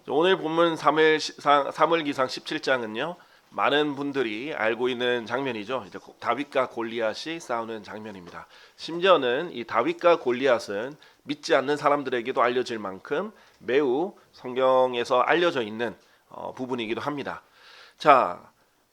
오늘 본문 사무엘기상 17장은요. 많은 분들이 알고 있는 장면이죠. 이제 다윗과 골리앗이 싸우는 장면입니다. 심지어는 이 다윗과 골리앗은 믿지 않는 사람들에게도 알려질 만큼 매우 성경에서 알려져 있는 부분이기도 합니다. 자,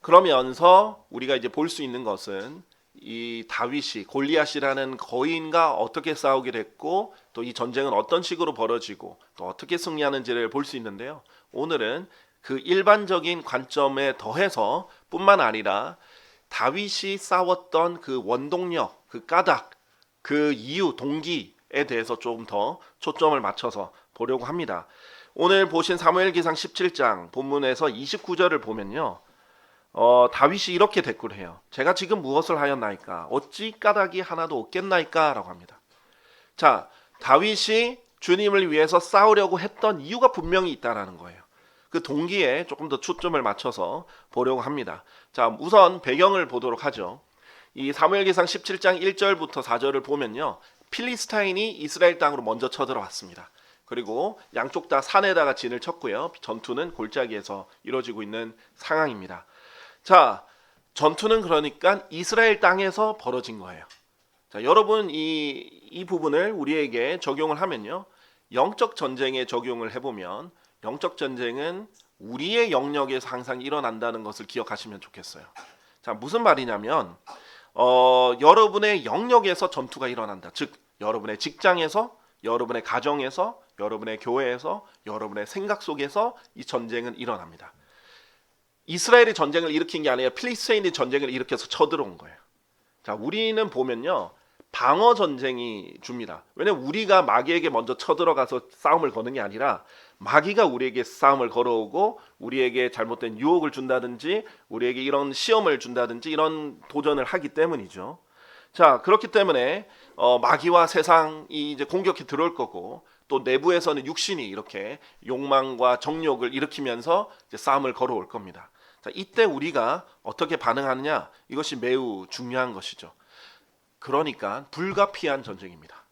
그러면서 우리가 이제 볼 수 있는 것은 이 다윗이 골리앗이라는 거인과 어떻게 싸우게 됐고 또 이 전쟁은 어떤 식으로 벌어지고 또 어떻게 승리하는지를 볼 수 있는데요. 오늘은 그 일반적인 관점에 더해서 뿐만 아니라 다윗이 싸웠던 그 원동력, 그 까닭, 그 이유, 동기에 대해서 조금 더 초점을 맞춰서 보려고 합니다. 오늘 보신 사무엘기상 17장 본문에서 29절을 보면요. 다윗이 이렇게 댓글을 해요. 제가 지금 무엇을 하였나이까? 어찌 까닭이 하나도 없겠나이까? 라고 합니다. 자, 다윗이 주님을 위해서 싸우려고 했던 이유가 분명히 있다라는 거예요. 그 동기에 조금 더 초점을 맞춰서 보려고 합니다. 자, 우선 배경을 보도록 하죠. 이 사무엘기상 17장 1절부터 4절을 보면요. 필리스타인이 이스라엘 땅으로 먼저 쳐들어왔습니다. 그리고 양쪽 다 산에다가 진을 쳤고요. 전투는 골짜기에서 이루어지고 있는 상황입니다. 자, 전투는 그러니까 이스라엘 땅에서 벌어진 거예요. 자, 여러분 이 부분을 우리에게 적용을 하면요. 영적 전쟁에 적용을 해보면 영적 전쟁은 우리의 영역에서 항상 일어난다는 것을 기억하시면 좋겠어요. 자, 무슨 말이냐면 여러분의 영역에서 전투가 일어난다. 즉, 여러분의 직장에서, 여러분의 가정에서, 여러분의 교회에서, 여러분의 생각 속에서 이 전쟁은 일어납니다. 이스라엘이 전쟁을 일으킨 게 아니라 필리스타인이 전쟁을 일으켜서 쳐들어온 거예요. 자, 우리는 보면요. 방어 전쟁이 줍니다. 왜냐면 우리가 마귀에게 먼저 쳐들어가서 싸움을 거는 게 아니라 마귀가 우리에게 싸움을 걸어오고 우리에게 잘못된 유혹을 준다든지 우리에게 이런 시험을 준다든지 이런 도전을 하기 때문이죠. 자, 그렇기 때문에 마귀와 세상이 이제 공격해 들어올 거고 또 내부에서는 육신이 이렇게 욕망과 정욕을 일으키면서 이제 싸움을 걸어올 겁니다. 자, 이때 우리가 어떻게 반응하느냐, 이것이 매우 중요한 것이죠. 그러니까 불가피한 전쟁입니다.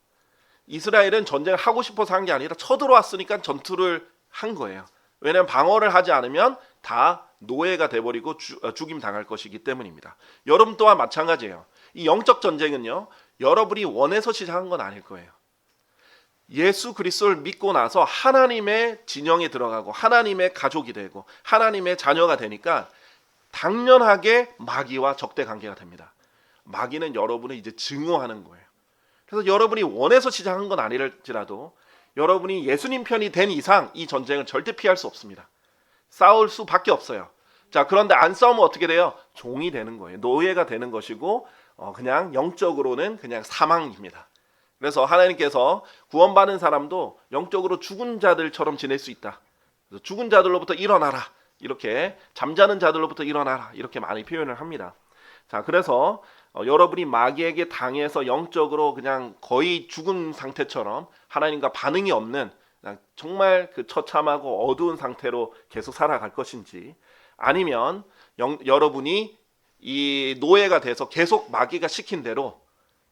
이스라엘은 전쟁을 하고 싶어서 한 게 아니라 쳐들어왔으니까 전투를 한 거예요. 왜냐하면 방어를 하지 않으면 다 노예가 돼버리고 죽임 당할 것이기 때문입니다. 여러분 또한 마찬가지예요. 이 영적 전쟁은요, 여러분이 원해서 시작한 건 아닐 거예요. 예수 그리스도를 믿고 나서 하나님의 진영에 들어가고 하나님의 가족이 되고 하나님의 자녀가 되니까 당연하게 마귀와 적대 관계가 됩니다. 마귀는 여러분을 이제 증오하는 거예요. 그래서 여러분이 원해서 시작한 건 아닐지라도 여러분이 예수님 편이 된 이상 이 전쟁을 절대 피할 수 없습니다. 싸울 수밖에 없어요. 자, 그런데 안 싸우면 어떻게 돼요? 종이 되는 거예요. 노예가 되는 것이고 그냥 영적으로는 그냥 사망입니다. 그래서 하나님께서 구원받은 사람도 영적으로 죽은 자들처럼 지낼 수 있다. 그래서 죽은 자들로부터 일어나라. 이렇게 잠자는 자들로부터 일어나라. 이렇게 많이 표현을 합니다. 자, 그래서 여러분이 마귀에게 당해서 영적으로 그냥 거의 죽은 상태처럼 하나님과 반응이 없는 그냥 정말 그 처참하고 어두운 상태로 계속 살아갈 것인지 아니면 여러분이 이 노예가 돼서 계속 마귀가 시킨 대로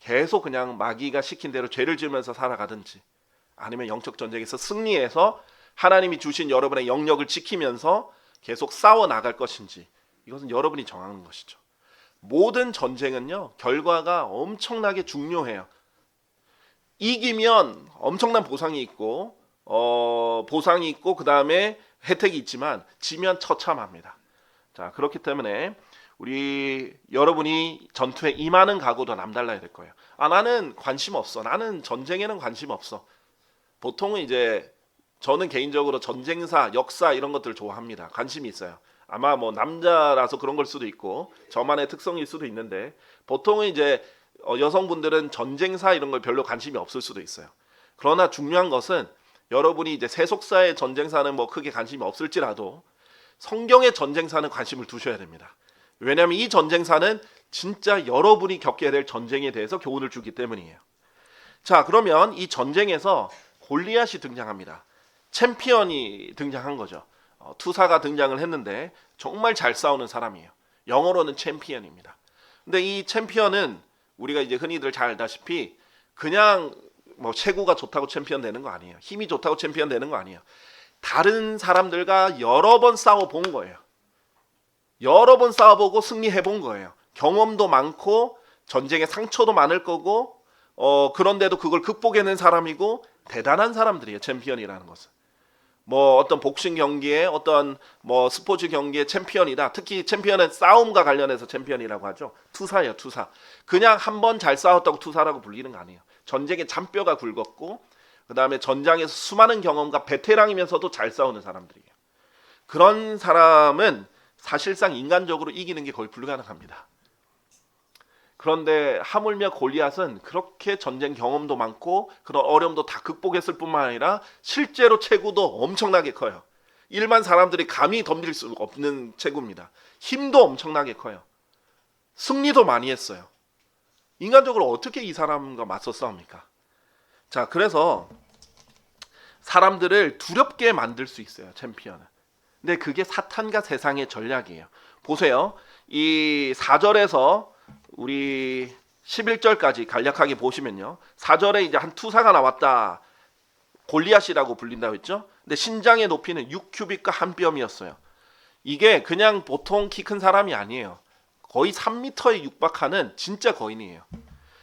계속 그냥 마귀가 시킨 대로 죄를 지으면서 살아가든지 아니면 영적 전쟁에서 승리해서 하나님이 주신 여러분의 영역을 지키면서 계속 싸워 나갈 것인지 이것은 여러분이 정하는 것이죠. 모든 전쟁은요, 결과가 엄청나게 중요해요. 이기면 엄청난 보상이 있고 그 다음에 혜택이 있지만 지면 처참합니다. 자, 그렇기 때문에 여러분이 전투에 임하는 각오도 남달라야 될 거예요. 나는 관심 없어. 나는 전쟁에는 관심 없어. 보통은 이제 저는 개인적으로 전쟁사, 역사 이런 것들 좋아합니다. 관심이 있어요. 아마 뭐 남자라서 그런 걸 수도 있고 저만의 특성일 수도 있는데 보통은 이제 여성분들은 전쟁사 이런 걸 별로 관심이 없을 수도 있어요. 그러나 중요한 것은 여러분이 이제 세속사의 전쟁사는 뭐 크게 관심이 없을지라도 성경의 전쟁사는 관심을 두셔야 됩니다. 왜냐하면 이 전쟁사는 진짜 여러분이 겪게 될 전쟁에 대해서 교훈을 주기 때문이에요. 자, 그러면 이 전쟁에서 골리앗이 등장합니다. 챔피언이 등장한 거죠. 투사가 등장을 했는데 정말 잘 싸우는 사람이에요. 영어로는 챔피언입니다. 근데 이 챔피언은 우리가 이제 흔히들 잘 알다시피 그냥 뭐 체구가 좋다고 챔피언 되는 거 아니에요. 힘이 좋다고 챔피언 되는 거 아니에요. 다른 사람들과 여러 번 싸워 본 거예요. 여러 번 싸워보고 승리해 본 거예요. 경험도 많고 전쟁의 상처도 많을 거고 그런데도 그걸 극복해낸 사람이고 대단한 사람들이에요. 챔피언이라는 것은. 뭐 어떤 복싱 경기에 어떤 뭐 스포츠 경기의 챔피언이다. 특히 챔피언은 싸움과 관련해서 챔피언이라고 하죠. 투사예요, 투사. 그냥 한 번 잘 싸웠다고 투사라고 불리는 거 아니에요. 전쟁에 잔뼈가 굵었고 그다음에 전장에서 수많은 경험과 베테랑이면서도 잘 싸우는 사람들이에요. 그런 사람은 사실상 인간적으로 이기는 게 거의 불가능합니다. 그런데 하물며 골리앗은 그렇게 전쟁 경험도 많고 그런 어려움도 다 극복했을 뿐만 아니라 실제로 체구도 엄청나게 커요. 일반 사람들이 감히 덤빌 수 없는 체구입니다. 힘도 엄청나게 커요. 승리도 많이 했어요. 인간적으로 어떻게 이 사람과 맞서 싸웁니까? 자, 그래서 사람들을 두렵게 만들 수 있어요, 챔피언은. 근데 그게 사탄과 세상의 전략이에요. 보세요. 이 4절에서 우리 11절까지 간략하게 보시면요. 4절에 이제 한 투사가 나왔다. 골리앗이라고 불린다고 했죠. 근데 신장의 높이는 6큐빅과 한 뼘이었어요. 이게 그냥 보통 키 큰 사람이 아니에요. 거의 3m에 육박하는 진짜 거인이에요.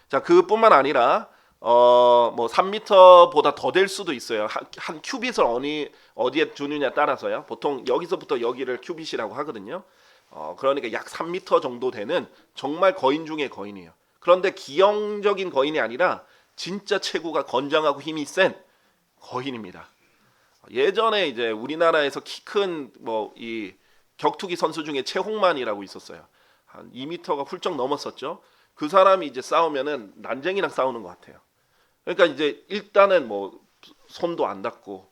자, 그뿐만 아니라 뭐 3m보다 더 될 수도 있어요. 한 큐빗을 어디에 두느냐에 따라서요. 보통 여기서부터 여기를 큐빗이라고 하거든요. 그러니까 약 3m 정도 되는 정말 거인 중의 거인이에요. 그런데 기형적인 거인이 아니라 진짜 체구가 건장하고 힘이 센 거인입니다. 예전에 이제 우리나라에서 키 큰 뭐 이 격투기 선수 중에 최홍만이라고 있었어요. 한 2m가 훌쩍 넘었었죠. 그 사람이 이제 싸우면은 난쟁이랑 싸우는 것 같아요. 그러니까 이제 일단은 뭐 손도 안 닿고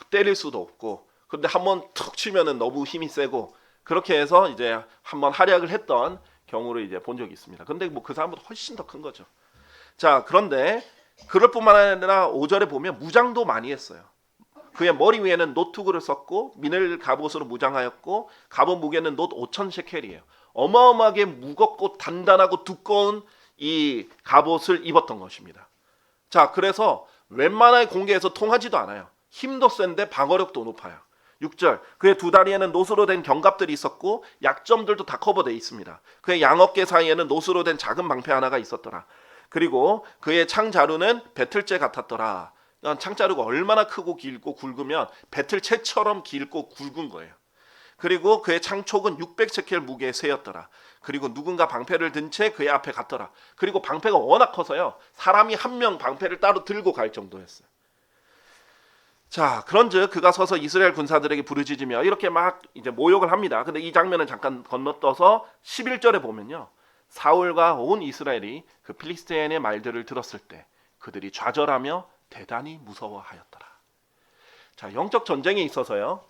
때릴 수도 없고, 근데 한번 툭 치면은 너무 힘이 세고, 그렇게 해서 이제 한번 활약을 했던 경우를 이제 본 적이 있습니다. 근데 뭐 그 사람보다 훨씬 더 큰 거죠. 자, 그런데 그럴 뿐만 아니라 5절에 보면 무장도 많이 했어요. 그의 머리 위에는 놋 투구를 썼고 민을 갑옷으로 무장하였고 갑옷 무게는 놋 5천 셰켈이에요. 어마어마하게 무겁고 단단하고 두꺼운 이 갑옷을 입었던 것입니다. 자, 그래서 웬만한 공격에서 통하지도 않아요. 힘도 센데 방어력도 높아요. 6절, 그의 두 다리에는 놋으로 된 견갑들이 있었고 약점들도 다 커버되어 있습니다. 그의 양어깨 사이에는 놋으로 된 작은 방패 하나가 있었더라. 그리고 그의 창자루는 배틀째 같았더라. 창자루가 얼마나 크고 길고 굵으면 배틀채처럼 길고 굵은 거예요. 그리고 그의 창촉은 600세켈 무게의 쇠였더라. 그리고 누군가 방패를 든 채 그의 앞에 갔더라. 그리고 방패가 워낙 커서요, 사람이 한 명 방패를 따로 들고 갈 정도였어요. 자, 그런즉 그가 서서 이스라엘 군사들에게 부르짖으며 이렇게 막 이제 모욕을 합니다. 근데 이 장면은 잠깐 건너떠서 11절에 보면요, 사울과 온 이스라엘이 그 필리스티인의 말들을 들었을 때 그들이 좌절하며 대단히 무서워하였더라. 자, 영적 전쟁에 있어서요,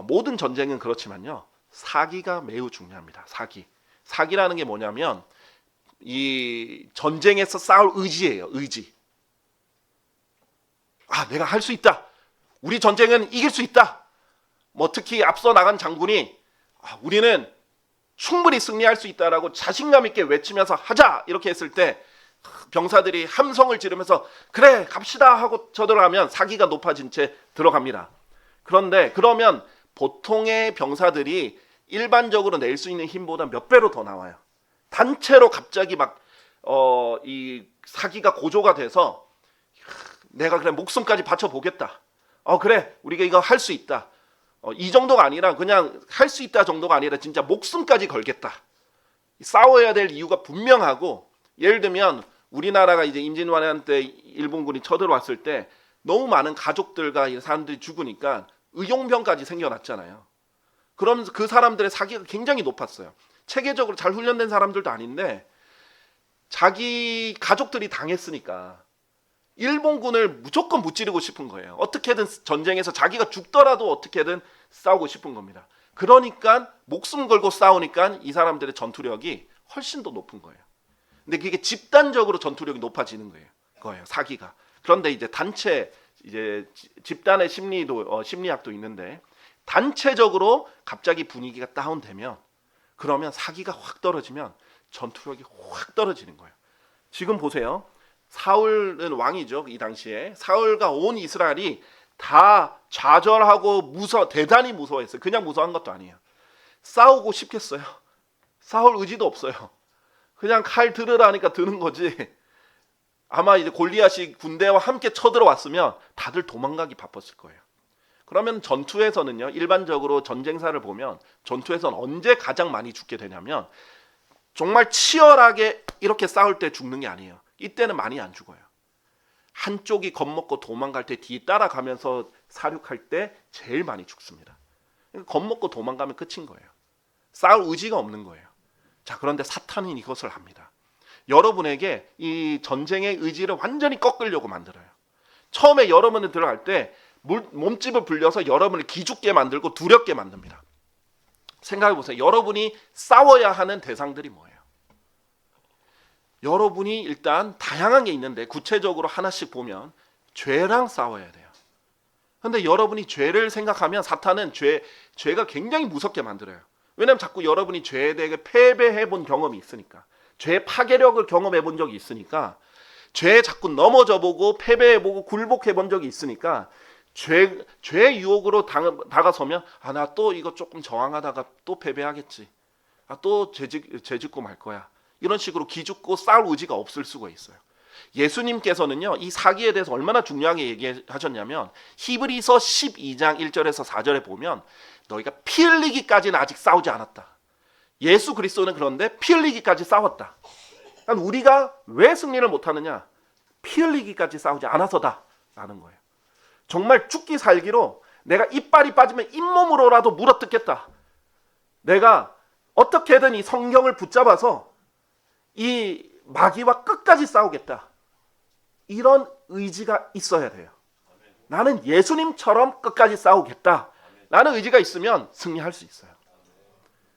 모든 전쟁은 그렇지만요, 사기가 매우 중요합니다. 사기라는 게 뭐냐면 이 전쟁에서 싸울 의지예요. 의지. 아, 내가 할 수 있다. 우리 전쟁은 이길 수 있다. 뭐 특히 앞서 나간 장군이 우리는 충분히 승리할 수 있다라고 자신감 있게 외치면서 하자 이렇게 했을 때 병사들이 함성을 지르면서 그래 갑시다 하고 쳐들어가면 사기가 높아진 채 들어갑니다. 그런데 그러면 보통의 병사들이 일반적으로 낼 수 있는 힘보다 몇 배로 더 나와요. 단체로 갑자기 막 이 사기가 고조가 돼서 내가 그래 목숨까지 바쳐보겠다. 그래 우리가 이거 할 수 있다. 이 정도가 아니라 그냥 할 수 있다 정도가 아니라 진짜 목숨까지 걸겠다. 싸워야 될 이유가 분명하고, 예를 들면 우리나라가 이제 임진왜란 때 일본군이 쳐들어왔을 때 너무 많은 가족들과 사람들이 죽으니까 의용병까지 생겨났잖아요. 그럼 그 사람들의 사기가 굉장히 높았어요. 체계적으로 잘 훈련된 사람들도 아닌데 자기 가족들이 당했으니까 일본군을 무조건 무찌르고 싶은 거예요. 어떻게든 전쟁에서 자기가 죽더라도 어떻게든 싸우고 싶은 겁니다. 그러니까 목숨 걸고 싸우니까 이 사람들의 전투력이 훨씬 더 높은 거예요. 근데 그게 집단적으로 전투력이 높아지는 거예요. 사기가. 그런데 이제 단체, 이제 집단의 심리학도 있는데, 단체적으로 갑자기 분위기가 다운되면, 그러면 사기가 확 떨어지면 전투력이 확 떨어지는 거예요. 지금 보세요. 사울은 왕이죠. 이 당시에 사울과 온 이스라엘이 다 좌절하고 대단히 무서워했어요. 그냥 무서워한 것도 아니에요. 싸우고 싶겠어요. 싸울 의지도 없어요. 그냥 칼 들으라니까 드는 거지. 아마 이제 골리앗이 군대와 함께 쳐들어왔으면 다들 도망가기 바빴을 거예요. 그러면 전투에서는요, 일반적으로 전쟁사를 보면 전투에서는 언제 가장 많이 죽게 되냐면 정말 치열하게 이렇게 싸울 때 죽는 게 아니에요. 이때는 많이 안 죽어요. 한쪽이 겁먹고 도망갈 때 뒤 따라가면서 사륙할 때 제일 많이 죽습니다. 겁먹고 도망가면 끝인 거예요. 싸울 의지가 없는 거예요. 자, 그런데 사탄은 이것을 합니다. 여러분에게 이 전쟁의 의지를 완전히 꺾으려고 만들어요. 처음에 여러분이 들어갈 때 몸집을 불려서 여러분을 기죽게 만들고 두렵게 만듭니다. 생각해 보세요. 여러분이 싸워야 하는 대상들이 뭐예요? 여러분이 일단 다양한 게 있는데 구체적으로 하나씩 보면 죄랑 싸워야 돼요. 근데 여러분이 죄를 생각하면 사탄은 죄가 굉장히 무섭게 만들어요. 왜냐하면 자꾸 여러분이 죄에 대해 패배해 본 경험이 있으니까, 죄의 파괴력을 경험해 본 적이 있으니까, 죄에 자꾸 넘어져 보고 패배해 보고 굴복해 본 적이 있으니까 죄의 유혹으로 다가서면 나 또 이거 조금 저항하다가 또 패배하겠지, 또 죄짓고 말 거야, 이런 식으로 기죽고 싸울 의지가 없을 수가 있어요. 예수님께서는요, 이 사기에 대해서 얼마나 중요하게 얘기하셨냐면 히브리서 12장 1절에서 4절에 보면 너희가 피 흘리기까지는 아직 싸우지 않았다. 예수 그리스도는 그런데 피 흘리기까지 싸웠다. 그러니까 우리가 왜 승리를 못하느냐? 피 흘리기까지 싸우지 않아서다 라는 거예요. 정말 죽기 살기로 내가 이빨이 빠지면 잇몸으로라도 물어뜯겠다. 내가 어떻게든 이 성경을 붙잡아서 이 마귀와 끝까지 싸우겠다. 이런 의지가 있어야 돼요. 나는 예수님처럼 끝까지 싸우겠다. 라는 의지가 있으면 승리할 수 있어요.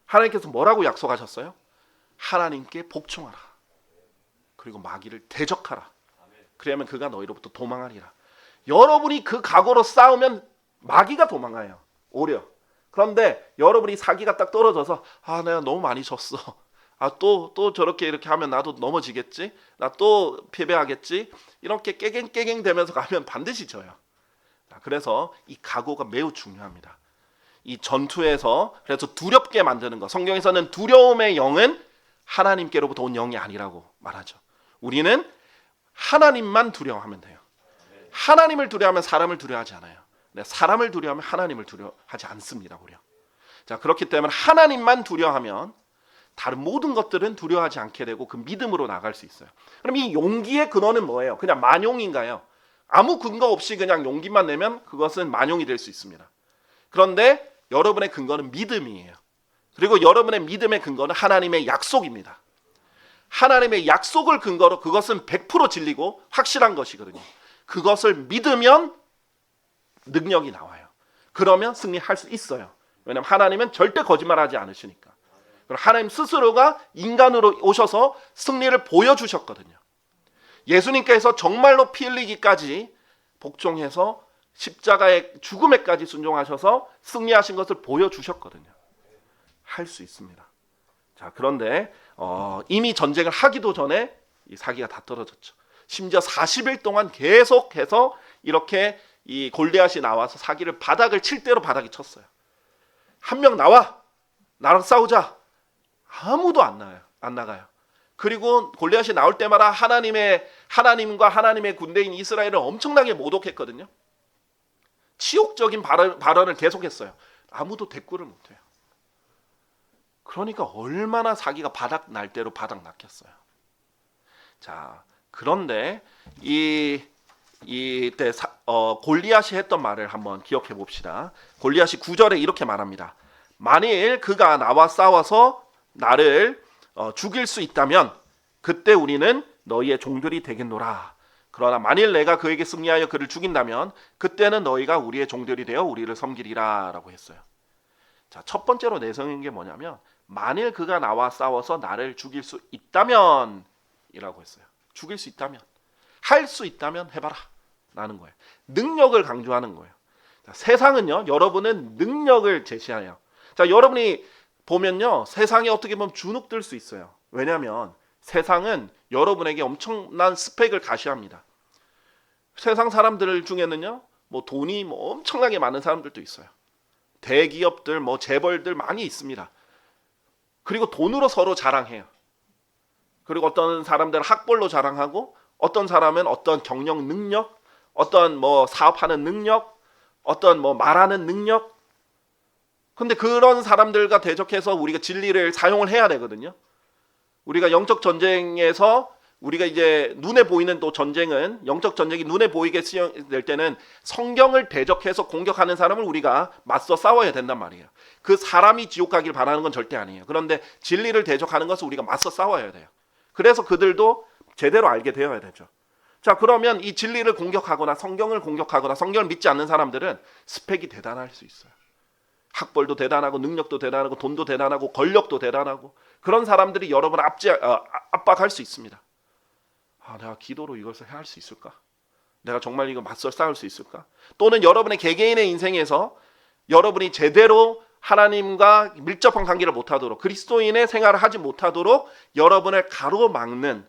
하나님께서 뭐라고 약속하셨어요? 하나님께 복종하라. 그리고 마귀를 대적하라. 그러면 그가 너희로부터 도망하리라. 여러분이 그 각오로 싸우면 마귀가 도망가요. 오히려. 그런데 여러분이 사기가 딱 떨어져서 내가 너무 많이 졌어. 또 저렇게 이렇게 하면 나도 넘어지겠지? 나 또 패배하겠지? 이렇게 깨갱깨갱 되면서 가면 반드시 져요. 그래서 이 각오가 매우 중요합니다. 이 전투에서 그래서 두렵게 만드는 것. 성경에서는 두려움의 영은 하나님께로부터 온 영이 아니라고 말하죠. 우리는 하나님만 두려워하면 돼요. 하나님을 두려워하면 사람을 두려워하지 않아요. 사람을 두려워하면 하나님을 두려워하지 않습니다. 오히려. 자, 그렇기 때문에 하나님만 두려워하면 다른 모든 것들은 두려워하지 않게 되고 그 믿음으로 나갈 수 있어요. 그럼 이 용기의 근원은 뭐예요? 그냥 만용인가요? 아무 근거 없이 그냥 용기만 내면 그것은 만용이 될 수 있습니다. 그런데 여러분의 근거는 믿음이에요. 그리고 여러분의 믿음의 근거는 하나님의 약속입니다. 하나님의 약속을 근거로 그것은 100% 진리고 확실한 것이거든요. 그것을 믿으면 능력이 나와요. 그러면 승리할 수 있어요. 왜냐하면 하나님은 절대 거짓말하지 않으시니까. 하나님 스스로가 인간으로 오셔서 승리를 보여주셨거든요. 예수님께서 정말로 피 흘리기까지 복종해서 십자가의 죽음에까지 순종하셔서 승리하신 것을 보여주셨거든요. 할 수 있습니다. 자, 그런데 이미 전쟁을 하기도 전에 이 사기가 다 떨어졌죠. 심지어 40일 동안 계속해서 이렇게 이 골리앗이 나와서 사기를 바닥을 칠 대로 바닥이 쳤어요. 한 명 나와, 나랑 싸우자. 아무도 안 나가요. 그리고 골리앗이 나올 때마다 하나님과 하나님의 군대인 이스라엘을 엄청나게 모독했거든요. 치욕적인 발언을 계속했어요. 아무도 대꾸를 못해요. 그러니까 얼마나 사기가 바닥 날 대로 바닥 났겠어요. 자, 그런데 이때 골리앗이 했던 말을 한번 기억해 봅시다. 골리앗이 9절에 이렇게 말합니다. 만일 그가 나와 싸워서 나를 죽일 수 있다면 그때 우리는 너희의 종들이 되겠노라. 그러나 만일 내가 그에게 승리하여 그를 죽인다면 그때는 너희가 우리의 종들이 되어 우리를 섬기리라 라고 했어요. 자, 첫 번째로 내세운 게 뭐냐면 만일 그가 나와 싸워서 나를 죽일 수 있다면 이라고 했어요. 죽일 수 있다면, 할 수 있다면 해봐라 라는 거예요. 능력을 강조하는 거예요. 자, 세상은요, 여러분은 능력을 제시해요. 자, 여러분이 보면요, 세상에 어떻게 보면 주눅들 수 있어요. 왜냐하면 세상은 여러분에게 엄청난 스펙을 가시합니다. 세상 사람들 중에는요, 뭐 돈이 뭐 엄청나게 많은 사람들도 있어요. 대기업들, 뭐 재벌들 많이 있습니다. 그리고 돈으로 서로 자랑해요. 그리고 어떤 사람들은 학벌로 자랑하고, 어떤 사람은 어떤 경영 능력, 어떤 뭐 사업하는 능력, 어떤 뭐 말하는 능력. 근데 그런 사람들과 대적해서 우리가 진리를 사용을 해야 되거든요. 우리가 영적 전쟁에서 우리가 이제 눈에 보이는 또 전쟁은, 영적 전쟁이 눈에 보이게 수행될 때는 성경을 대적해서 공격하는 사람을 우리가 맞서 싸워야 된단 말이에요. 그 사람이 지옥 가길 바라는 건 절대 아니에요. 그런데 진리를 대적하는 것을 우리가 맞서 싸워야 돼요. 그래서 그들도 제대로 알게 되어야 되죠. 자, 그러면 이 진리를 공격하거나 성경을 공격하거나 성경을 믿지 않는 사람들은 스펙이 대단할 수 있어요. 학벌도 대단하고 능력도 대단하고 돈도 대단하고 권력도 대단하고, 그런 사람들이 여러분을 압박할 수 있습니다. 내가 기도로 이것을 할 수 있을까? 내가 정말 이거 맞서 싸울 수 있을까? 또는 여러분의 개개인의 인생에서 여러분이 제대로 하나님과 밀접한 관계를 못하도록, 그리스도인의 생활을 하지 못하도록 여러분을 가로막는,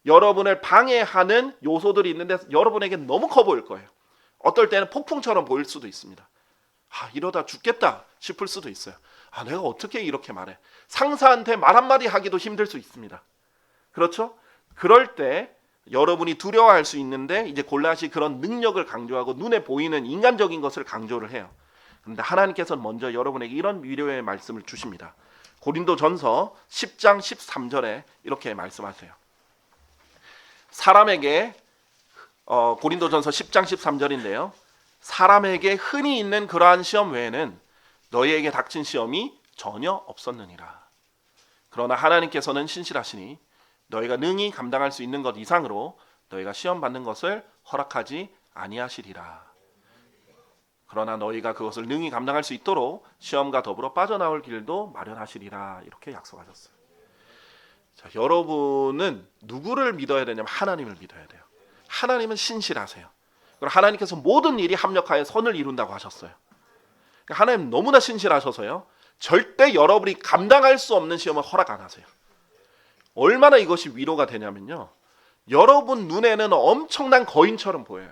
여러분을 방해하는 요소들이 있는데 여러분에게 너무 커 보일 거예요. 어떨 때는 폭풍처럼 보일 수도 있습니다. 이러다 죽겠다 싶을 수도 있어요. 내가 어떻게 이렇게 말해? 상사한테 말 한마디 하기도 힘들 수 있습니다. 그렇죠? 그럴 때 여러분이 두려워할 수 있는데, 이제 골리앗이 그런 능력을 강조하고 눈에 보이는 인간적인 것을 강조를 해요. 그런데 하나님께서는 먼저 여러분에게 이런 위로의 말씀을 주십니다. 고린도전서 10장 13절에 이렇게 말씀하세요. 사람에게, 고린도전서 10장 13절인데요. 사람에게 흔히 있는 그러한 시험 외에는 너희에게 닥친 시험이 전혀 없었느니라. 그러나 하나님께서는 신실하시니 너희가 능히 감당할 수 있는 것 이상으로 너희가 시험 받는 것을 허락하지 아니하시리라. 그러나 너희가 그것을 능히 감당할 수 있도록 시험과 더불어 빠져나올 길도 마련하시리라. 이렇게 약속하셨어요. 자, 여러분은 누구를 믿어야 되냐면 하나님을 믿어야 돼요. 하나님은 신실하세요. 그리고 하나님께서 모든 일이 합력하여 선을 이룬다고 하셨어요. 하나님 너무나 신실하셔서요, 절대 여러분이 감당할 수 없는 시험을 허락 안 하세요. 얼마나 이것이 위로가 되냐면요, 여러분 눈에는 엄청난 거인처럼 보여요.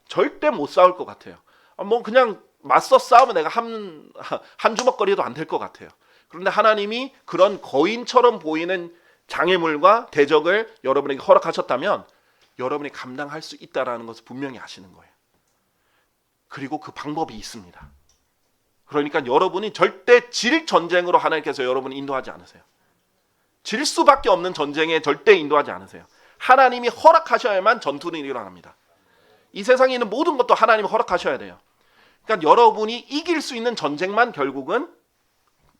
절대 못 싸울 것 같아요. 뭐 그냥 맞서 싸우면 내가 한 주먹거리도 안 될 것 같아요. 그런데 하나님이 그런 거인처럼 보이는 장애물과 대적을 여러분에게 허락하셨다면 여러분이 감당할 수 있다는 것을 분명히 아시는 거예요. 그리고 그 방법이 있습니다. 그러니까 여러분이 절대 질 전쟁으로 하나님께서 여러분을 인도하지 않으세요. 질 수밖에 없는 전쟁에 절대 인도하지 않으세요. 하나님이 허락하셔야만 전투는 일어납니다. 이 세상에 있는 모든 것도 하나님이 허락하셔야 돼요. 그러니까 여러분이 이길 수 있는 전쟁만 결국은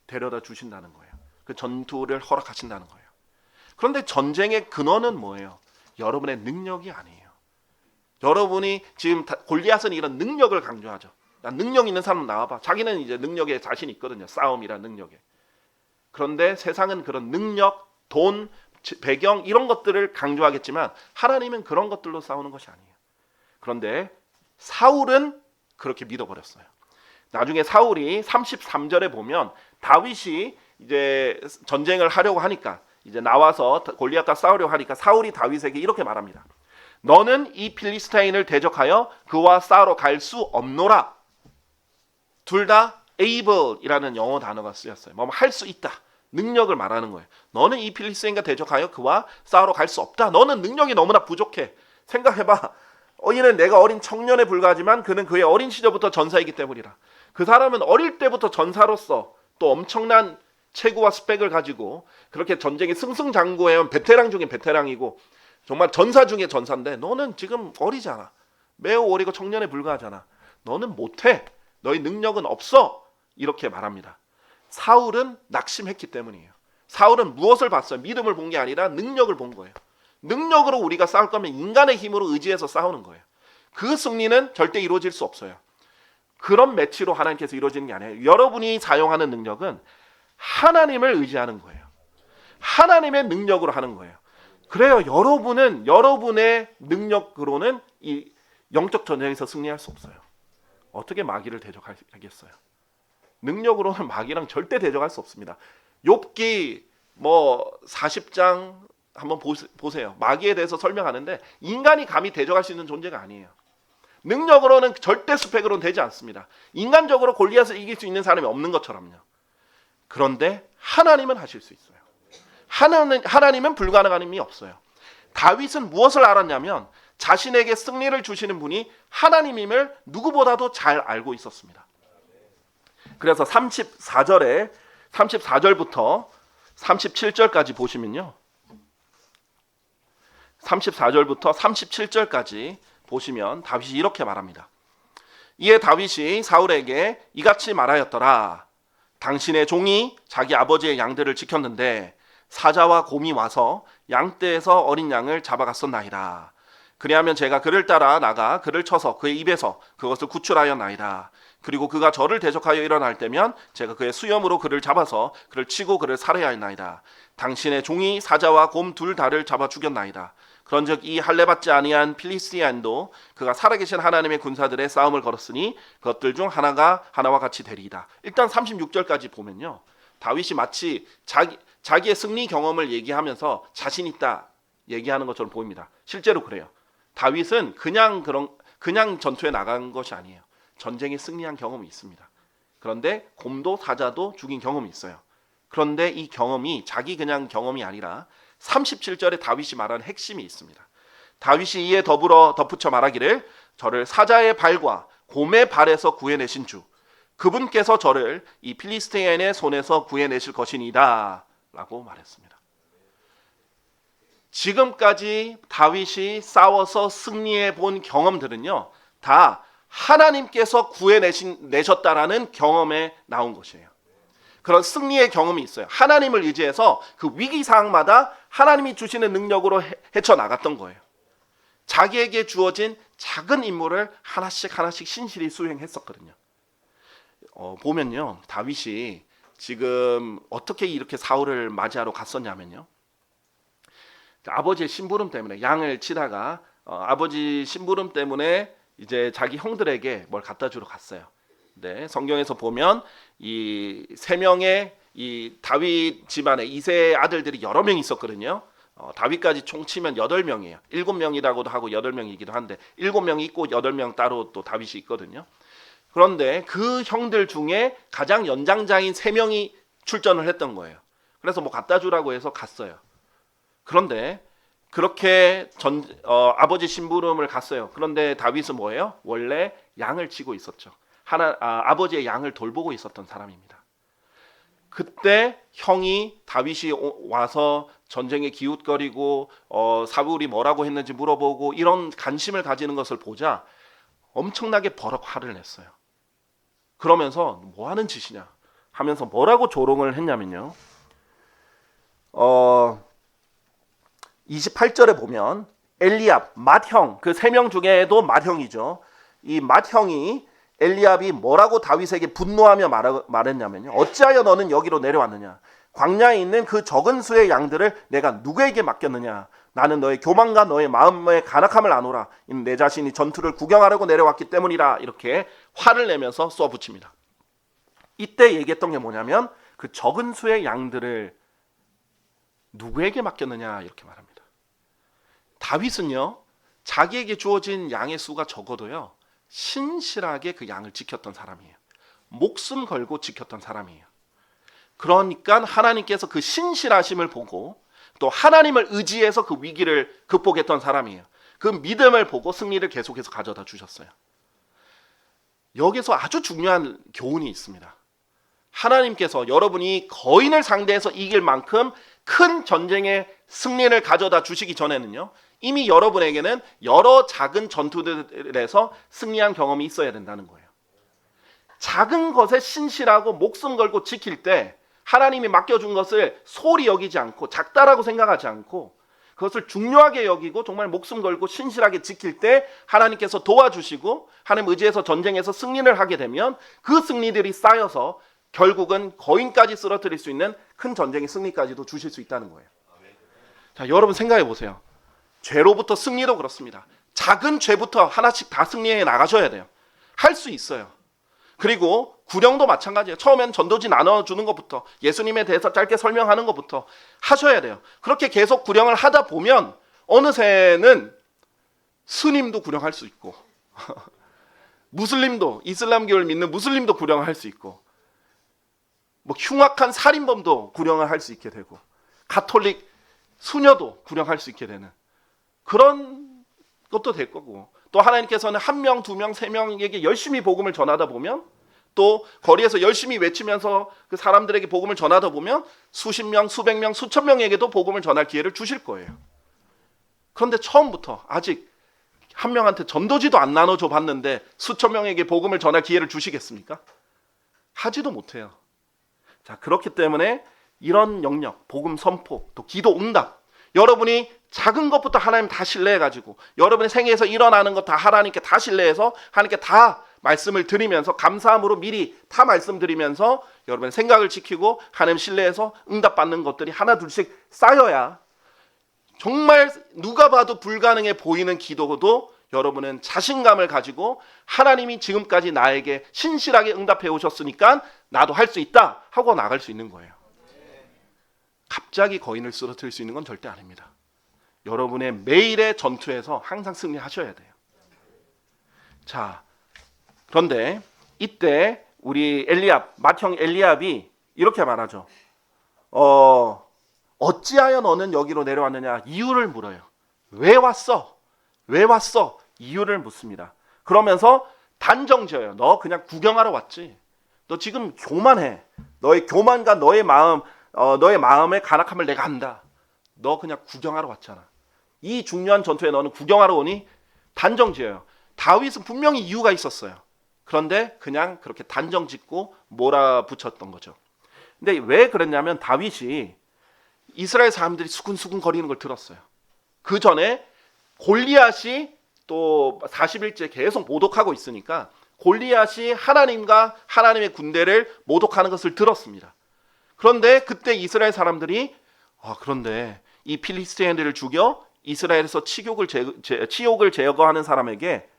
데려다 주신다는 거예요. 그 전투를 허락하신다는 거예요. 그런데 전쟁의 근원은 뭐예요? 여러분의 능력이 아니에요. 여러분이 지금 골리앗은 이런 능력을 강조하죠. 능력 있는 사람 나와봐. 자기는 이제 능력에 자신 있거든요. 싸움이란 능력에. 그런데 세상은 그런 능력, 돈, 배경 이런 것들을 강조하겠지만 하나님은 그런 것들로 싸우는 것이 아니에요. 그런데 사울은 그렇게 믿어버렸어요. 나중에 사울이 33절에 보면 다윗이 이제 전쟁을 하려고 하니까, 이제 나와서 골리앗과 싸우려고 하니까 사울이 다윗에게 이렇게 말합니다. 너는 이 필리스타인을 대적하여 그와 싸우러 갈 수 없노라. 둘 다 able이라는 영어 단어가 쓰였어요. 뭐 할 수 있다, 능력을 말하는 거예요. 너는 이 필리스타인과 대적하여 그와 싸우러 갈 수 없다. 너는 능력이 너무나 부족해. 생각해봐. 이는 내가 어린 청년에 불과하지만 그는 그의 어린 시절부터 전사이기 때문이라. 그 사람은 어릴 때부터 전사로서 또 엄청난 체구와 스펙을 가지고 그렇게 전쟁에 승승장구해온 베테랑 중에 베테랑이고 정말 전사 중에 전사인데, 너는 지금 어리잖아. 매우 어리고 청년에 불과하잖아. 너는 못해. 너의 능력은 없어. 이렇게 말합니다. 사울은 낙심했기 때문이에요. 사울은 무엇을 봤어요? 믿음을 본 게 아니라 능력을 본 거예요. 능력으로 우리가 싸울 거면 인간의 힘으로 의지해서 싸우는 거예요. 그 승리는 절대 이루어질 수 없어요. 그런 매치로 하나님께서 이루어지는 게 아니에요. 여러분이 사용하는 능력은 하나님을 의지하는 거예요. 하나님의 능력으로 하는 거예요. 그래요. 여러분은 여러분의 능력으로는 이 영적 전쟁에서 승리할 수 없어요. 어떻게 마귀를 대적하겠어요? 능력으로는 마귀랑 절대 대적할 수 없습니다. 욥기 40장 한번 보세요. 마귀에 대해서 설명하는데 인간이 감히 대적할 수 있는 존재가 아니에요. 능력으로는 절대 스펙으로는 되지 않습니다. 인간적으로 골리앗을 이길 수 있는 사람이 없는 것처럼요. 그런데 하나님은 하실 수 있어요. 하나님은 불가능한 힘이 없어요. 다윗은 무엇을 알았냐면 자신에게 승리를 주시는 분이 하나님임을 누구보다도 잘 알고 있었습니다. 그래서 34절부터 37절까지 보시면요. 34절부터 37절까지 보시면 다윗이 이렇게 말합니다. 이에 다윗이 사울에게 이같이 말하였더라. 당신의 종이 자기 아버지의 양들을 지켰는데 사자와 곰이 와서 양떼에서 어린 양을 잡아갔었나이다. 그리하면 제가 그를 따라 나가 그를 쳐서 그의 입에서 그것을 구출하였나이다. 그리고 그가 저를 대적하여 일어날 때면 제가 그의 수염으로 그를 잡아서 그를 치고 그를 살해하였나이다. 당신의 종이 사자와 곰 둘 다를 잡아 죽였나이다. 그런즉 이 할례받지 아니한 필리스티아인도 그가 살아계신 하나님의 군사들의 싸움을 걸었으니 그것들 중 하나와 같이 되리이다. 일단 36절까지 보면요, 다윗이 마치 자기의 승리 경험을 얘기하면서 자신 있다 얘기하는 것처럼 보입니다. 실제로 그래요. 다윗은 그냥 전투에 나간 것이 아니에요. 전쟁에 승리한 경험이 있습니다. 그런데 곰도 사자도 죽인 경험이 있어요. 그런데 이 경험이 자기 그냥 경험이 아니라 37절에 다윗이 말하는 핵심이 있습니다. 다윗이 이에 더불어 덧붙여 말하기를 저를 사자의 발과 곰의 발에서 구해내신 주 그분께서 저를 이 필리스티인의 손에서 구해내실 것이니이다 라고 말했습니다. 지금까지 다윗이 싸워서 승리해 본 경험들은요, 다 하나님께서 구해내셨다라는 경험에 나온 것이에요. 그런 승리의 경험이 있어요. 하나님을 의지해서 그 위기 상황마다 하나님이 주시는 능력으로 헤쳐나갔던 거예요. 자기에게 주어진 작은 임무를 하나씩 신실히 수행했었거든요. 보면요, 다윗이 지금 어떻게 이렇게 사울을 맞이하러 갔었냐면요, 아버지의 심부름 때문에 양을 치다가 아버지 심부름 때문에 이제 자기 형들에게 뭘 갖다 주러 갔어요. 네, 성경에서 보면 이 세 명의 이 다윗 집안의 2세 아들들이 여러 명 있었거든요. 다윗까지 총 치면 8명이에요. 7명이라고도 하고 8명이기도 한데 7명이 있고 8명 따로 또 다윗이 있거든요. 그런데 그 형들 중에 가장 연장자인 3명이 출전을 했던 거예요. 그래서 뭐 갖다 주라고 해서 갔어요. 그런데 그렇게 아버지 심부름을 갔어요. 그런데 다윗은 뭐예요? 원래 양을 치고 있었죠. 아버지의 양을 돌보고 있었던 사람입니다. 그때 형이 다윗이 와서 전쟁에 기웃거리고 사울이 뭐라고 했는지 물어보고 이런 관심을 가지는 것을 보자 엄청나게 버럭 화를 냈어요. 그러면서 뭐 하는 짓이냐 하면서 뭐라고 조롱을 했냐면요, 28절에 보면 엘리압, 맏형, 그 3명 중에도 맏형이죠. 이 맏형이 엘리압이 뭐라고 다윗에게 분노하며 말했냐면요, 어찌하여 너는 여기로 내려왔느냐? 광야에 있는 그 적은 수의 양들을 내가 누구에게 맡겼느냐? 나는 너의 교만과 너의 마음의 간악함을 아노라. 내 자신이 전투를 구경하려고 내려왔기 때문이라. 이렇게 화를 내면서 쏘아붙입니다. 이때 얘기했던 게 뭐냐면 그 적은 수의 양들을 누구에게 맡겼느냐 이렇게 말합니다. 다윗은요, 자기에게 주어진 양의 수가 적어도요 신실하게 그 양을 지켰던 사람이에요. 목숨 걸고 지켰던 사람이에요. 그러니까 하나님께서 그 신실하심을 보고 또 하나님을 의지해서 그 위기를 극복했던 사람이에요. 그 믿음을 보고 승리를 계속해서 가져다 주셨어요. 여기서 아주 중요한 교훈이 있습니다. 하나님께서 여러분이 거인을 상대해서 이길 만큼 큰 전쟁의 승리를 가져다 주시기 전에는요, 이미 여러분에게는 여러 작은 전투들에서 승리한 경험이 있어야 된다는 거예요. 작은 것에 신실하고 목숨 걸고 지킬 때 하나님이 맡겨준 것을 소홀히 여기지 않고 작다라고 생각하지 않고 그것을 중요하게 여기고 정말 목숨 걸고 신실하게 지킬 때 하나님께서 도와주시고 하나님 의지해서 전쟁에서 승리를 하게 되면 그 승리들이 쌓여서 결국은 거인까지 쓰러뜨릴 수 있는 큰 전쟁의 승리까지도 주실 수 있다는 거예요. 자, 여러분 생각해 보세요. 죄로부터 승리도 그렇습니다. 작은 죄부터 하나씩 다 승리해 나가셔야 돼요. 할 수 있어요. 그리고 구령도 마찬가지예요. 처음엔 전도지 나눠주는 것부터, 예수님에 대해서 짧게 설명하는 것부터 하셔야 돼요. 그렇게 계속 구령을 하다 보면 어느새는 스님도 구령할 수 있고 무슬림도, 이슬람교를 믿는 무슬림도 구령을 할 수 있고, 뭐 흉악한 살인범도 구령을 할 수 있게 되고, 가톨릭 수녀도 구령할 수 있게 되는 그런 것도 될 거고, 또 하나님께서는 한 명, 두 명, 세 명에게 열심히 복음을 전하다 보면, 또 거리에서 열심히 외치면서 그 사람들에게 복음을 전하다 보면 수십 명, 수백 명, 수천 명에게도 복음을 전할 기회를 주실 거예요. 그런데 처음부터 아직 한 명한테 전도지도 안 나눠줘 봤는데 수천 명에게 복음을 전할 기회를 주시겠습니까? 하지도 못해요. 자, 그렇기 때문에 이런 영역, 복음 선포, 또 기도 응답, 여러분이 작은 것부터 하나님 다 신뢰해가지고 여러분의 생애에서 일어나는 것 다 하나님께 다 신뢰해서 하나님께 다 말씀을 드리면서 감사함으로 미리 다 말씀드리면서 여러분의 생각을 지키고 하나님 신뢰해서 응답받는 것들이 하나 둘씩 쌓여야 정말 누가 봐도 불가능해 보이는 기도도 여러분은 자신감을 가지고 하나님이 지금까지 나에게 신실하게 응답해 오셨으니까 나도 할 수 있다 하고 나갈 수 있는 거예요. 갑자기 거인을 쓰러뜨릴 수 있는 건 절대 아닙니다. 여러분의 매일의 전투에서 항상 승리하셔야 돼요. 자, 그런데 이때 우리 엘리압, 맏형 엘리압이 이렇게 말하죠. 어찌하여 너는 여기로 내려왔느냐? 이유를 물어요. 왜 왔어? 왜 왔어? 이유를 묻습니다. 그러면서 단정지어요. 너 그냥 구경하러 왔지. 너 지금 교만해. 너의 교만과 너의 마음의 간악함을 내가 안다. 너 그냥 구경하러 왔잖아. 이 중요한 전투에 너는 구경하러 오니? 단정지어요. 다윗은 분명히 이유가 있었어요. 그런데 그냥 그렇게 단정짓고 몰아붙였던 거죠. 근데 왜 그랬냐면 다윗이 이스라엘 사람들이 수근수근 거리는 걸 들었어요. 그 전에 골리앗이 또 40일째 계속 모독하고 있으니까 골리앗이 하나님과 하나님의 군대를 모독하는 것을 들었습니다. 그런데 그때 이스라엘 사람들이 그런데 이 필리스티인들을 죽여 이스라엘에서 치욕을 제거하는 사람에게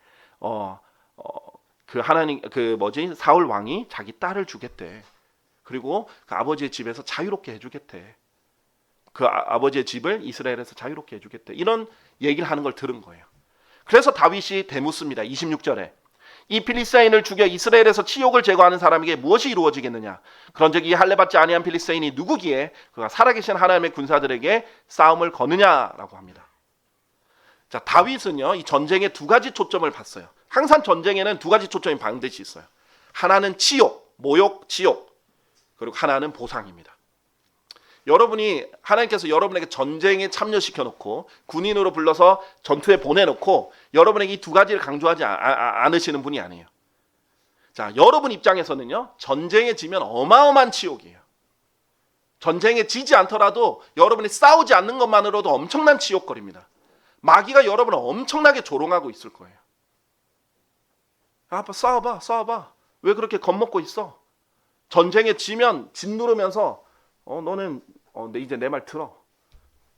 사울 왕이 자기 딸을 주겠대. 그리고 그 아버지의 집에서 자유롭게 해주겠대. 그 아버지의 집을 이스라엘에서 자유롭게 해주겠대. 이런 얘기를 하는 걸 들은 거예요. 그래서 다윗이 대묻습니다. 26절에 이 필리스타인을 죽여 이스라엘에서 치욕을 제거하는 사람에게 무엇이 이루어지겠느냐? 그런즉 이 할례받지 아니한 필리스타인이 누구기에 그가 살아계신 하나님의 군사들에게 싸움을 거느냐라고 합니다. 자, 다윗은요 이 전쟁에 두 가지 초점을 봤어요. 항상 전쟁에는 두 가지 초점이 반드시 있어요. 하나는 치욕, 모욕, 지욕, 그리고 하나는 보상입니다. 여러분이 하나님께서 여러분에게 전쟁에 참여시켜 놓고 군인으로 불러서 전투에 보내놓고 여러분에게 이 두 가지를 강조하지 않으시는 분이 아니에요. 자, 여러분 입장에서는요 전쟁에 지면 어마어마한 치욕이에요. 전쟁에 지지 않더라도 여러분이 싸우지 않는 것만으로도 엄청난 치욕거리입니다. 마귀가 여러분을 엄청나게 조롱하고 있을 거예요. 아빠 싸워봐. 왜 그렇게 겁먹고 있어? 전쟁에 지면 짓누르면서 너는 이제 내 말 들어.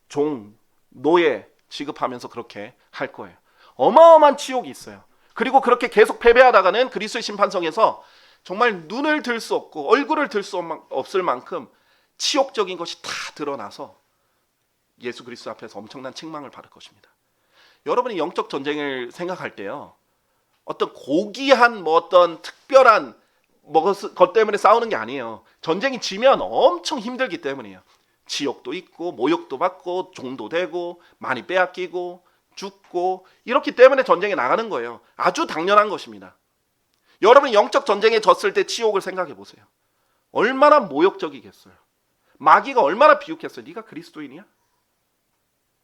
종, 노예 취급하면서 그렇게 할 거예요. 어마어마한 치욕이 있어요. 그리고 그렇게 계속 패배하다가는 그리스도의 심판성에서 정말 눈을 들 수 없고 얼굴을 들 수 없을 만큼 치욕적인 것이 다 드러나서 예수 그리스도 앞에서 엄청난 책망을 받을 것입니다. 여러분이 영적 전쟁을 생각할 때요, 어떤 고귀한 어떤 특별한 것 때문에 싸우는 게 아니에요. 전쟁이 지면 엄청 힘들기 때문이에요. 지옥도 있고 모욕도 받고 종도 되고 많이 빼앗기고 죽고 이렇기 때문에 전쟁에 나가는 거예요. 아주 당연한 것입니다. 여러분이 영적 전쟁에 졌을 때 치욕을 생각해 보세요. 얼마나 모욕적이겠어요. 마귀가 얼마나 비웃겠어요. 네가 그리스도인이야?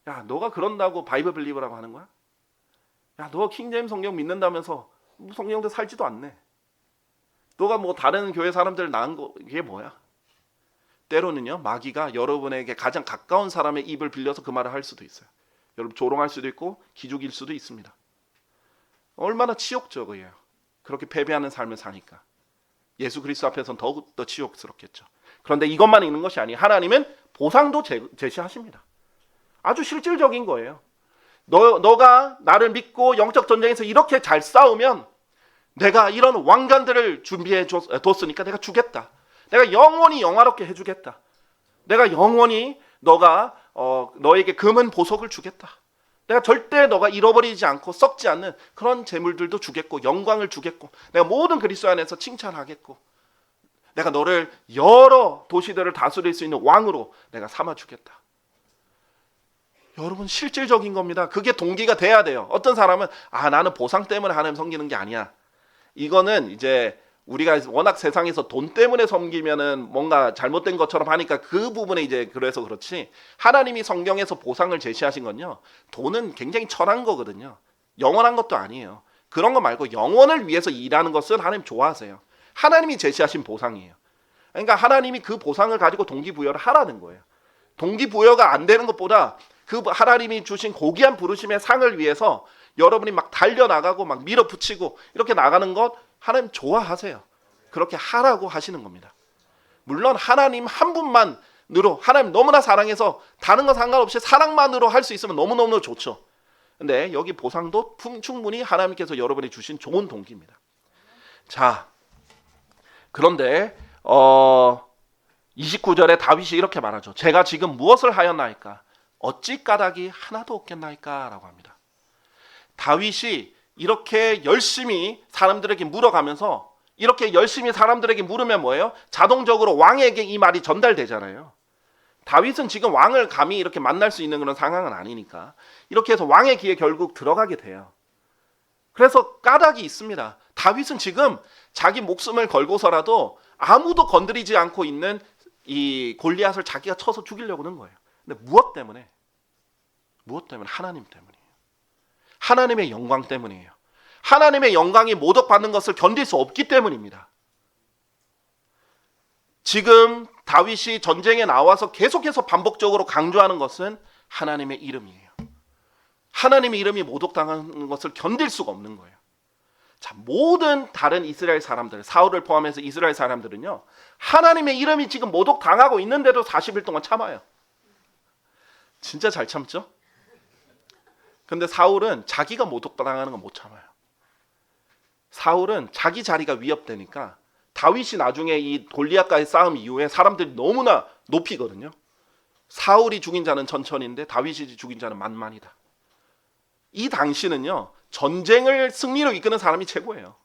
야, 너가 그런다고 바이블 빌리버라고 하는 거야? 야, 너 킹제임스 성경 믿는다면서 성경도 살지도 않네. 너가 다른 교회 사람들 낳은 거 이게 뭐야? 때로는요 마귀가 여러분에게 가장 가까운 사람의 입을 빌려서 그 말을 할 수도 있어요. 여러분 조롱할 수도 있고 기죽일 수도 있습니다. 얼마나 치욕적이에요. 그렇게 패배하는 삶을 사니까. 예수 그리스도 앞에서는 더욱더 치욕스럽겠죠. 그런데 이것만 있는 것이 아니에요. 하나님은 보상도 제시하십니다. 아주 실질적인 거예요. 너가 나를 믿고 영적 전쟁에서 이렇게 잘 싸우면 내가 이런 왕관들을 준비해 뒀으니까 내가 주겠다. 내가 영원히 영화롭게 해주겠다. 내가 영원히 너에게 금은 보석을 주겠다. 내가 절대 너가 잃어버리지 않고 썩지 않는 그런 재물들도 주겠고 영광을 주겠고 내가 모든 그리스도 안에서 칭찬하겠고 내가 너를 여러 도시들을 다스릴 수 있는 왕으로 내가 삼아주겠다. 여러분 실질적인 겁니다. 그게 동기가 돼야 돼요. 어떤 사람은 나는 보상 때문에 하나님 섬기는 게 아니야. 이거는 이제 우리가 워낙 세상에서 돈 때문에 섬기면은 뭔가 잘못된 것처럼 하니까 그 부분에 이제 그래서 그렇지, 하나님이 성경에서 보상을 제시하신 건요, 돈은 굉장히 천한 거거든요. 영원한 것도 아니에요. 그런 거 말고 영원을 위해서 일하는 것은 하나님 좋아하세요. 하나님이 제시하신 보상이에요. 그러니까 하나님이 그 보상을 가지고 동기부여를 하라는 거예요. 동기부여가 안 되는 것보다 그 하나님이 주신 고귀한 부르심의 상을 위해서 여러분이 막 달려나가고 막 밀어붙이고 이렇게 나가는 것 하나님 좋아하세요. 그렇게 하라고 하시는 겁니다. 물론 하나님 한 분만으로 하나님 너무나 사랑해서 다른 거 상관없이 사랑만으로 할 수 있으면 너무너무 좋죠. 근데 여기 보상도 충분히 하나님께서 여러분이 주신 좋은 동기입니다. 자, 그런데 29절에 다윗이 이렇게 말하죠. 제가 지금 무엇을 하였나이까? 어찌 까닭이 하나도 없겠나이까? 라고 합니다. 다윗이 이렇게 열심히 사람들에게 물어가면서, 이렇게 열심히 사람들에게 물으면 뭐예요? 자동적으로 왕에게 이 말이 전달되잖아요. 다윗은 지금 왕을 감히 이렇게 만날 수 있는 그런 상황은 아니니까 이렇게 해서 왕의 귀에 결국 들어가게 돼요. 그래서 까닭이 있습니다. 다윗은 지금 자기 목숨을 걸고서라도 아무도 건드리지 않고 있는 이 골리앗을 자기가 쳐서 죽이려고 하는 거예요. 근데 무엇 때문에? 무엇 때문에? 하나님 때문이에요. 하나님의 영광 때문이에요. 하나님의 영광이 모독받는 것을 견딜 수 없기 때문입니다. 지금 다윗이 전쟁에 나와서 계속해서 반복적으로 강조하는 것은 하나님의 이름이에요. 하나님의 이름이 모독당하는 것을 견딜 수가 없는 거예요. 자, 모든 다른 이스라엘 사람들, 사울을 포함해서 이스라엘 사람들은요, 하나님의 이름이 지금 모독당하고 있는데도 40일 동안 참아요. 진짜 잘 참죠? 근데 사울은 자기가 모독당하는 건 못 참아요. 사울은 자기 자리가 위협되니까 다윗이 나중에 이 골리앗과의 싸움 이후에 사람들이 너무나 높이거든요. 사울이 죽인 자는 천천인데 다윗이 죽인 자는 만만이다. 이 당시는요, 전쟁을 승리로 이끄는 사람이 최고예요.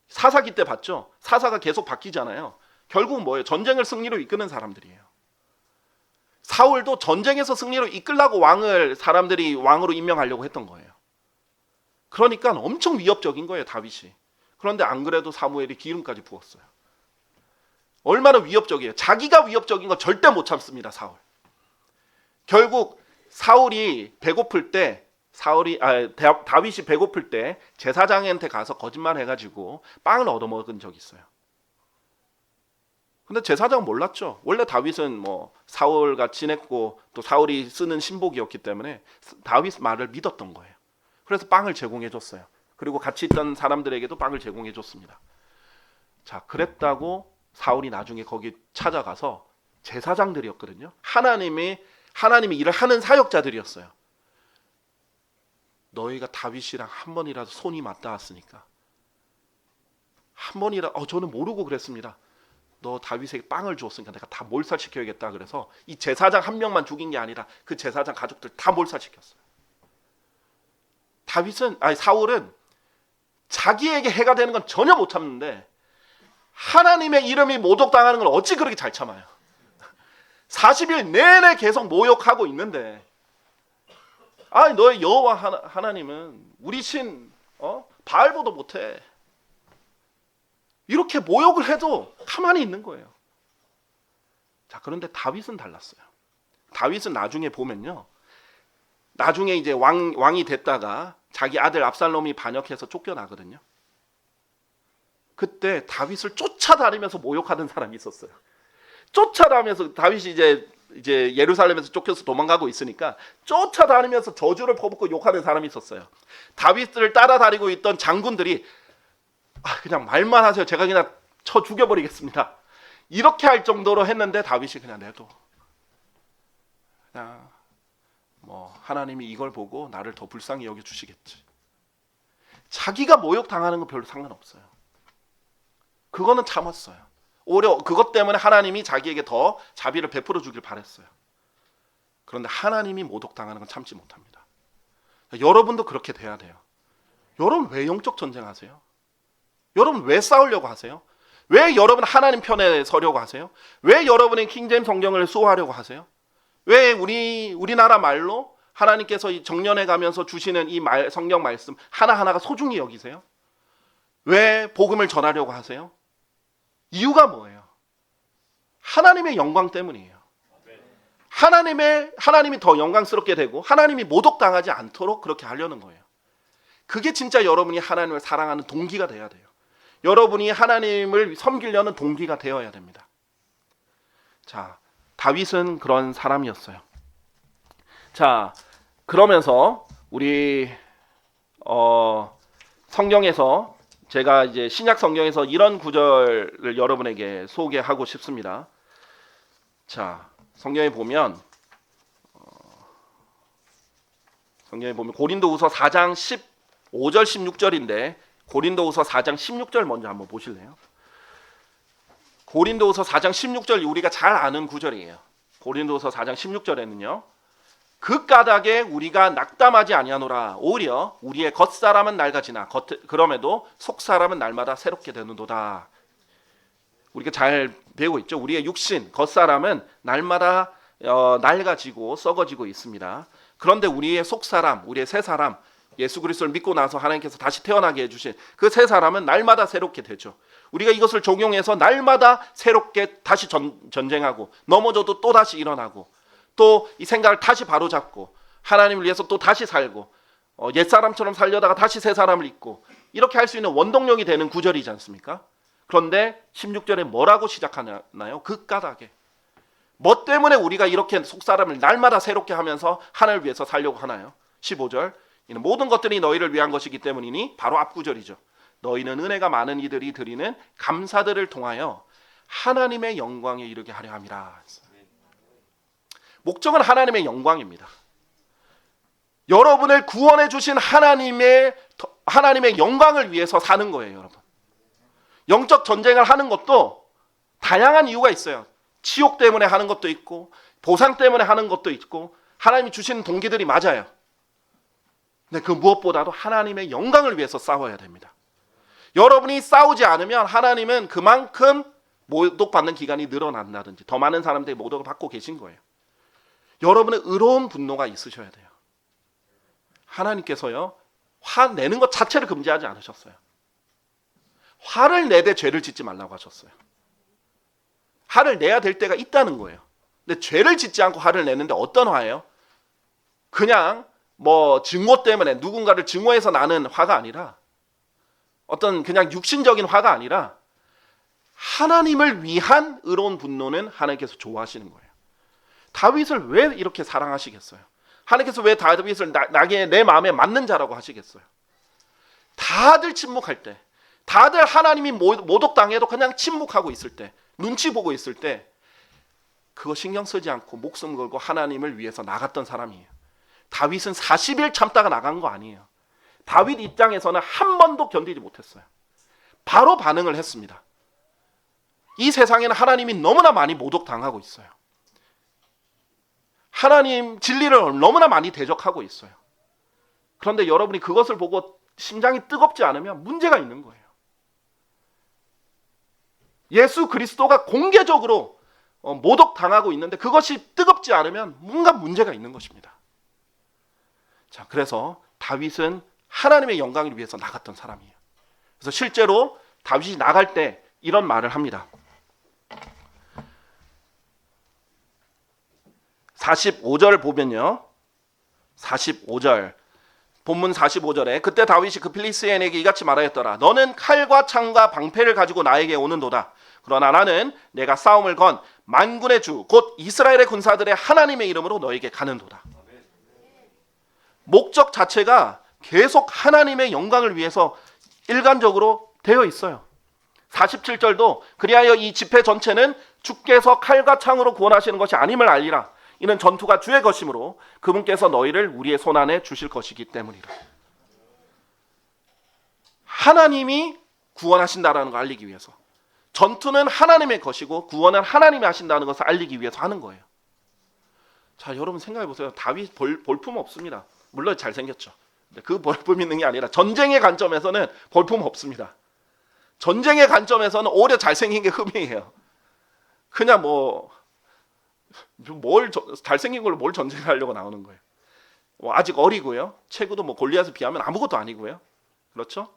사사기 때 봤죠? 사사가 계속 바뀌잖아요. 결국은 뭐예요? 전쟁을 승리로 이끄는 사람들이에요. 사울도 전쟁에서 승리로 이끌라고 사람들이 왕으로 임명하려고 했던 거예요. 그러니까 엄청 위협적인 거예요, 다윗이. 그런데 안 그래도 사무엘이 기름까지 부었어요. 얼마나 위협적이에요. 자기가 위협적인 거 절대 못 참습니다, 사울. 결국 사울이 배고플 때, 다윗이 배고플 때 제사장한테 가서 거짓말 해가지고 빵을 얻어먹은 적이 있어요. 근데 제사장은 몰랐죠. 원래 다윗은 뭐 사울과 친했고 또 사울이 쓰는 신복이었기 때문에 다윗 말을 믿었던 거예요. 그래서 빵을 제공해 줬어요. 그리고 같이 있던 사람들에게도 빵을 제공해 줬습니다. 자, 그랬다고 사울이 나중에 거기 찾아가서 제사장들이었거든요. 하나님이 일을 하는 사역자들이었어요. 너희가 다윗이랑 한 번이라도 손이 맞닿았으니까 한 번이라도, 저는 모르고 그랬습니다. 너 다윗에게 빵을 주었으니까 내가 다 몰살시켜야겠다. 그래서 이 제사장 한 명만 죽인 게 아니라 그 제사장 가족들 다 몰살시켰어요. 사울은 자기에게 해가 되는 건 전혀 못 참는데 하나님의 이름이 모독당하는 걸 어찌 그렇게 잘 참아요? 40일 내내 계속 모욕하고 있는데, 너의 여호와 하나님은 우리 신 바알보도 못해. 이렇게 모욕을 해도 가만히 있는 거예요. 자, 그런데 다윗은 달랐어요. 다윗은 나중에 보면요, 나중에 이제 왕이 됐다가 자기 아들 압살롬이 반역해서 쫓겨나거든요. 그때 다윗을 쫓아다니면서 모욕하던 사람이 있었어요. 쫓아다니면서 다윗이 이제 예루살렘에서 쫓겨서 도망가고 있으니까 쫓아다니면서 저주를 퍼붓고 욕하는 사람이 있었어요. 다윗을 따라다니고 있던 장군들이 그냥 말만 하세요. 제가 그냥 쳐 죽여버리겠습니다. 이렇게 할 정도로 했는데 다윗이 그냥 내도 그냥 하나님이 이걸 보고 나를 더 불쌍히 여겨주시겠지. 자기가 모욕당하는 건 별로 상관없어요. 그거는 참았어요. 오히려 그것 때문에 하나님이 자기에게 더 자비를 베풀어 주길 바랬어요. 그런데 하나님이 모독당하는 건 참지 못합니다. 여러분도 그렇게 돼야 돼요. 여러분 왜 영적 전쟁하세요? 여러분 왜 싸우려고 하세요? 왜 여러분 하나님 편에 서려고 하세요? 왜 여러분이 킹제임 성경을 수호하려고 하세요? 왜 우리나라 말로 하나님께서 이 정년에 가면서 주시는 이 성경 말씀 하나하나가 소중히 여기세요? 왜 복음을 전하려고 하세요? 이유가 뭐예요? 하나님의 영광 때문이에요. 하나님이 더 영광스럽게 되고 하나님이 모독당하지 않도록 그렇게 하려는 거예요. 그게 진짜 여러분이 하나님을 사랑하는 동기가 돼야 돼요. 여러분이 하나님을 섬기려는 동기가 되어야 됩니다. 자, 다윗은 그런 사람이었어요. 자, 그러면서 우리 성경에서 제가 이제 신약 성경에서 이런 구절을 여러분에게 소개하고 싶습니다. 자, 성경에 보면 고린도후서 4장 15절 16절인데 고린도후서 4장 16절 먼저 한번 보실래요? 고린도후서 4장 16절 우리가 잘 아는 구절이에요. 고린도후서 4장 16절에는요. 그 까닭에 우리가 낙담하지 아니하노라. 오히려 우리의 겉사람은 낡아지나 그럼에도 속사람은 날마다 새롭게 되는도다. 우리가 잘 배우고 있죠. 우리의 육신, 겉사람은 날마다 낡아지고 썩어지고 있습니다. 그런데 우리의 속사람, 우리의 새사람, 예수 그리스도를 믿고 나서 하나님께서 다시 태어나게 해주신 그 새 사람은 날마다 새롭게 되죠. 우리가 이것을 적용해서 날마다 새롭게 다시 전쟁하고 넘어져도 또 다시 일어나고 또 이 생각을 다시 바로잡고 하나님을 위해서 또 다시 살고 옛사람처럼 살려다가 다시 새 사람을 입고 이렇게 할 수 있는 원동력이 되는 구절이지 않습니까? 그런데 16절에 뭐라고 시작하나요? 그 까닭에 뭐 때문에 우리가 이렇게 속사람을 날마다 새롭게 하면서 하나님을 위해서 살려고 하나요? 15절 이는 모든 것들이 너희를 위한 것이기 때문이니 바로 앞구절이죠. 너희는 은혜가 많은 이들이 드리는 감사들을 통하여 하나님의 영광에 이르게 하려 함이라. 목적은 하나님의 영광입니다. 여러분을 구원해 주신 하나님의 영광을 위해서 사는 거예요, 여러분. 영적 전쟁을 하는 것도 다양한 이유가 있어요. 치욕 때문에 하는 것도 있고 보상 때문에 하는 것도 있고 하나님이 주시는 동기들이 맞아요. 근데 그 무엇보다도 하나님의 영광을 위해서 싸워야 됩니다. 여러분이 싸우지 않으면 하나님은 그만큼 모독받는 기간이 늘어난다든지 더 많은 사람들이 모독을 받고 계신 거예요. 여러분의 의로운 분노가 있으셔야 돼요. 하나님께서요, 화내는 것 자체를 금지하지 않으셨어요. 화를 내되 죄를 짓지 말라고 하셨어요. 화를 내야 될 때가 있다는 거예요. 근데 죄를 짓지 않고 화를 내는데 어떤 화예요? 그냥 증오 때문에 누군가를 증오해서 나는 화가 아니라 어떤 그냥 육신적인 화가 아니라 하나님을 위한 의로운 분노는 하나님께서 좋아하시는 거예요. 다윗을 왜 이렇게 사랑하시겠어요? 하나님께서 왜 다윗을 나게 내 마음에 맞는 자라고 하시겠어요? 다들 침묵할 때, 다들 하나님이 모독당해도 그냥 침묵하고 있을 때, 눈치 보고 있을 때 그거 신경 쓰지 않고 목숨 걸고 하나님을 위해서 나갔던 사람이에요. 다윗은 40일 참다가 나간 거 아니에요. 다윗 입장에서는 한 번도 견디지 못했어요. 바로 반응을 했습니다. 이 세상에는 하나님이 너무나 많이 모독당하고 있어요. 하나님 진리를 너무나 많이 대적하고 있어요. 그런데 여러분이 그것을 보고 심장이 뜨겁지 않으면 문제가 있는 거예요. 예수 그리스도가 공개적으로 모독당하고 있는데 그것이 뜨겁지 않으면 뭔가 문제가 있는 것입니다. 자, 그래서 다윗은 하나님의 영광을 위해서 나갔던 사람이에요. 그래서 실제로 다윗이 나갈 때 이런 말을 합니다. 45절 보면요. 45절. 본문 45절에 그때 다윗이 그 필리스티인에게 이같이 말하였더라. 너는 칼과 창과 방패를 가지고 나에게 오는도다. 그러나 나는 내가 싸움을 건 만군의 주 곧 이스라엘의 군사들의 하나님의 이름으로 너에게 가는도다. 목적 자체가 계속 하나님의 영광을 위해서 일관적으로 되어 있어요. 47절도 그리하여 이 집회 전체는 주께서 칼과 창으로 구원하시는 것이 아님을 알리라. 이는 전투가 주의 것이므로 그분께서 너희를 우리의 손안에 주실 것이기 때문이라. 하나님이 구원하신다라는 걸 알리기 위해서, 전투는 하나님의 것이고 구원은 하나님이 하신다는 것을 알리기 위해서 하는 거예요. 자, 여러분 생각해 보세요. 다윗 볼품 없습니다. 물론 잘생겼죠. 근데 그 볼품 있는 게 아니라 전쟁의 관점에서는 볼품 없습니다. 전쟁의 관점에서는 오히려 잘생긴 게 흠이에요. 그냥 잘생긴 걸로 뭘 전쟁을 하려고 나오는 거예요. 아직 어리고요. 체구도 골리앗에 비하면 아무것도 아니고요. 그렇죠?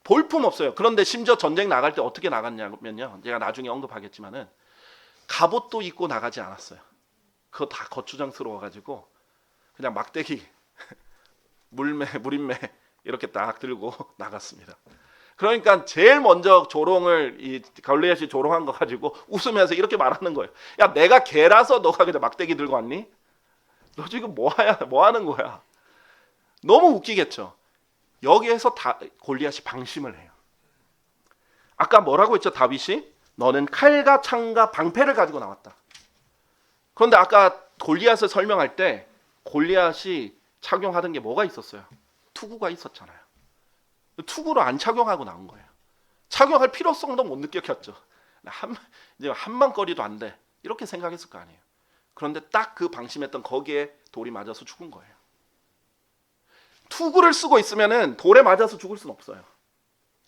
볼품 없어요. 그런데 심지어 전쟁 나갈 때 어떻게 나갔냐면요. 제가 나중에 언급하겠지만은 갑옷도 입고 나가지 않았어요. 그거 다 거추장스러워가지고 그냥 막대기, 물인매 이렇게 딱 들고 나갔습니다. 그러니까 제일 먼저 이 골리앗이 조롱한 거 가지고 웃으면서 이렇게 말하는 거예요. 야, 내가 개라서 너가 그냥 막대기 들고 왔니? 너 지금 뭐 하는 거야? 너무 웃기겠죠. 여기에서 골리앗이 방심을 해요. 아까 뭐라고 했죠? 다윗이 너는 칼과 창과 방패를 가지고 나왔다. 그런데 아까 골리앗을 설명할 때 골리앗이 착용하던 게 뭐가 있었어요? 투구가 있었잖아요. 투구를 안 착용하고 나온 거예요. 착용할 필요성도 못 느꼈죠. 이제 한방거리도 안 돼. 이렇게 생각했을 거 아니에요. 그런데 딱 그 방심했던 거기에 돌이 맞아서 죽은 거예요. 투구를 쓰고 있으면은 돌에 맞아서 죽을 수는 없어요.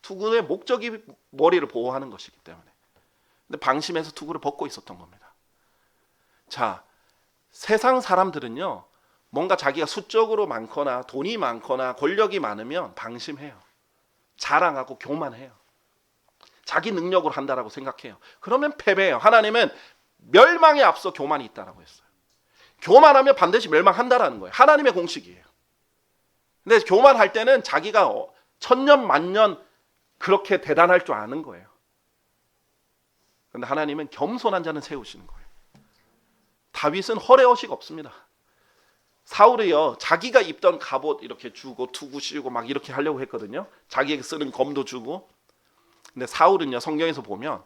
투구의 목적이 머리를 보호하는 것이기 때문에. 근데 방심해서 투구를 벗고 있었던 겁니다. 자, 세상 사람들은요, 뭔가 자기가 수적으로 많거나 돈이 많거나 권력이 많으면 방심해요. 자랑하고 교만해요. 자기 능력으로 한다라고 생각해요. 그러면 패배해요. 하나님은 멸망에 앞서 교만이 있다라고 했어요. 교만하면 반드시 멸망한다라는 거예요. 하나님의 공식이에요. 근데 교만할 때는 자기가 천년 만년 그렇게 대단할 줄 아는 거예요. 그런데 하나님은 겸손한 자는 세우시는 거예요. 다윗은 허례허식 없습니다. 사울이요, 자기가 입던 갑옷 이렇게 주고 투구 씌우고 막 이렇게 하려고 했거든요. 자기에게 쓰는 검도 주고. 근데 사울은요, 성경에서 보면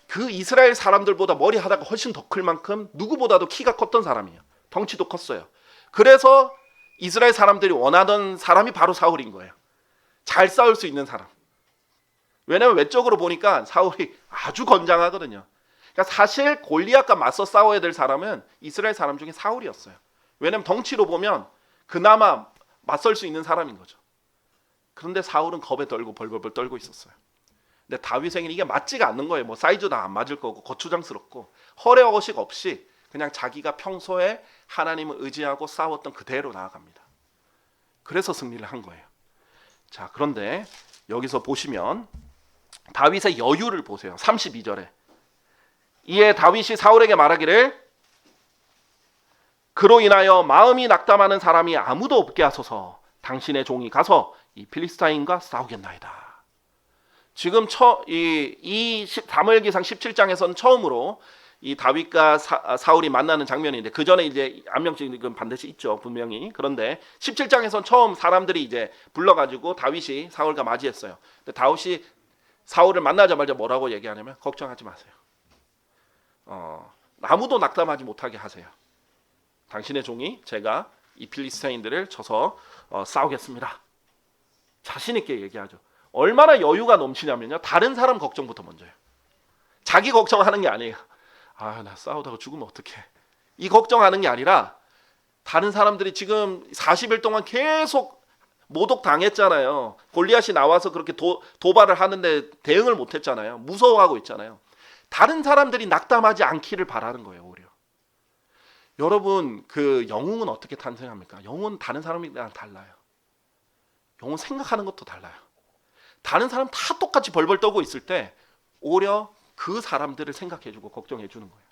그 이스라엘 사람들보다 머리 하다가 훨씬 더 클 만큼 누구보다도 키가 컸던 사람이에요. 덩치도 컸어요. 그래서 이스라엘 사람들이 원하던 사람이 바로 사울인 거예요. 잘 싸울 수 있는 사람. 왜냐하면 외적으로 보니까 사울이 아주 건장하거든요. 그러니까 사실 골리앗과 맞서 싸워야 될 사람은 이스라엘 사람 중에 사울이었어요. 왜냐하면 덩치로 보면 그나마 맞설 수 있는 사람인 거죠. 그런데 사울은 겁에 떨고 벌벌벌 떨고 있었어요. 근데 다윗에게는 이게 맞지가 않는 거예요. 사이즈도 안 맞을 거고 거추장스럽고 허례허식 없이 그냥 자기가 평소에 하나님을 의지하고 싸웠던 그대로 나아갑니다. 그래서 승리를 한 거예요. 자, 그런데 여기서 보시면 다윗의 여유를 보세요. 32절에 이에 다윗이 사울에게 말하기를 그로 인하여 마음이 낙담하는 사람이 아무도 없게 하소서. 당신의 종이 가서 이 필리스타인과 싸우겠나이다. 지금 이 사무엘기상 17장에서는 처음으로 이 다윗과 사울이 만나는 장면인데 그 전에 이제 한 명씩은 반드시 있죠, 분명히. 그런데 17장에서는 처음 사람들이 이제 불러가지고 다윗이 사울과 맞이했어요. 근데 다윗이 사울을 만나자마자 뭐라고 얘기하냐면 걱정하지 마세요. 아무도 낙담하지 못하게 하세요. 당신의 종이 제가 이 필리스타인들을 쳐서 싸우겠습니다. 자신 있게 얘기하죠. 얼마나 여유가 넘치냐면요, 다른 사람 걱정부터 먼저요. 자기 걱정하는 게 아니에요. 아, 나 싸우다가 죽으면 어떡해. 이 걱정하는 게 아니라 다른 사람들이 지금 40일 동안 계속 모독 당했잖아요. 골리앗이 나와서 그렇게 도발을 하는데 대응을 못했잖아요. 무서워하고 있잖아요. 다른 사람들이 낙담하지 않기를 바라는 거예요, 오히려. 여러분, 그 영웅은 어떻게 탄생합니까? 영웅은 다른 사람이랑 달라요. 영웅은 생각하는 것도 달라요. 다른 사람 다 똑같이 벌벌 떠고 있을 때 오히려 그 사람들을 생각해주고 걱정해주는 거예요.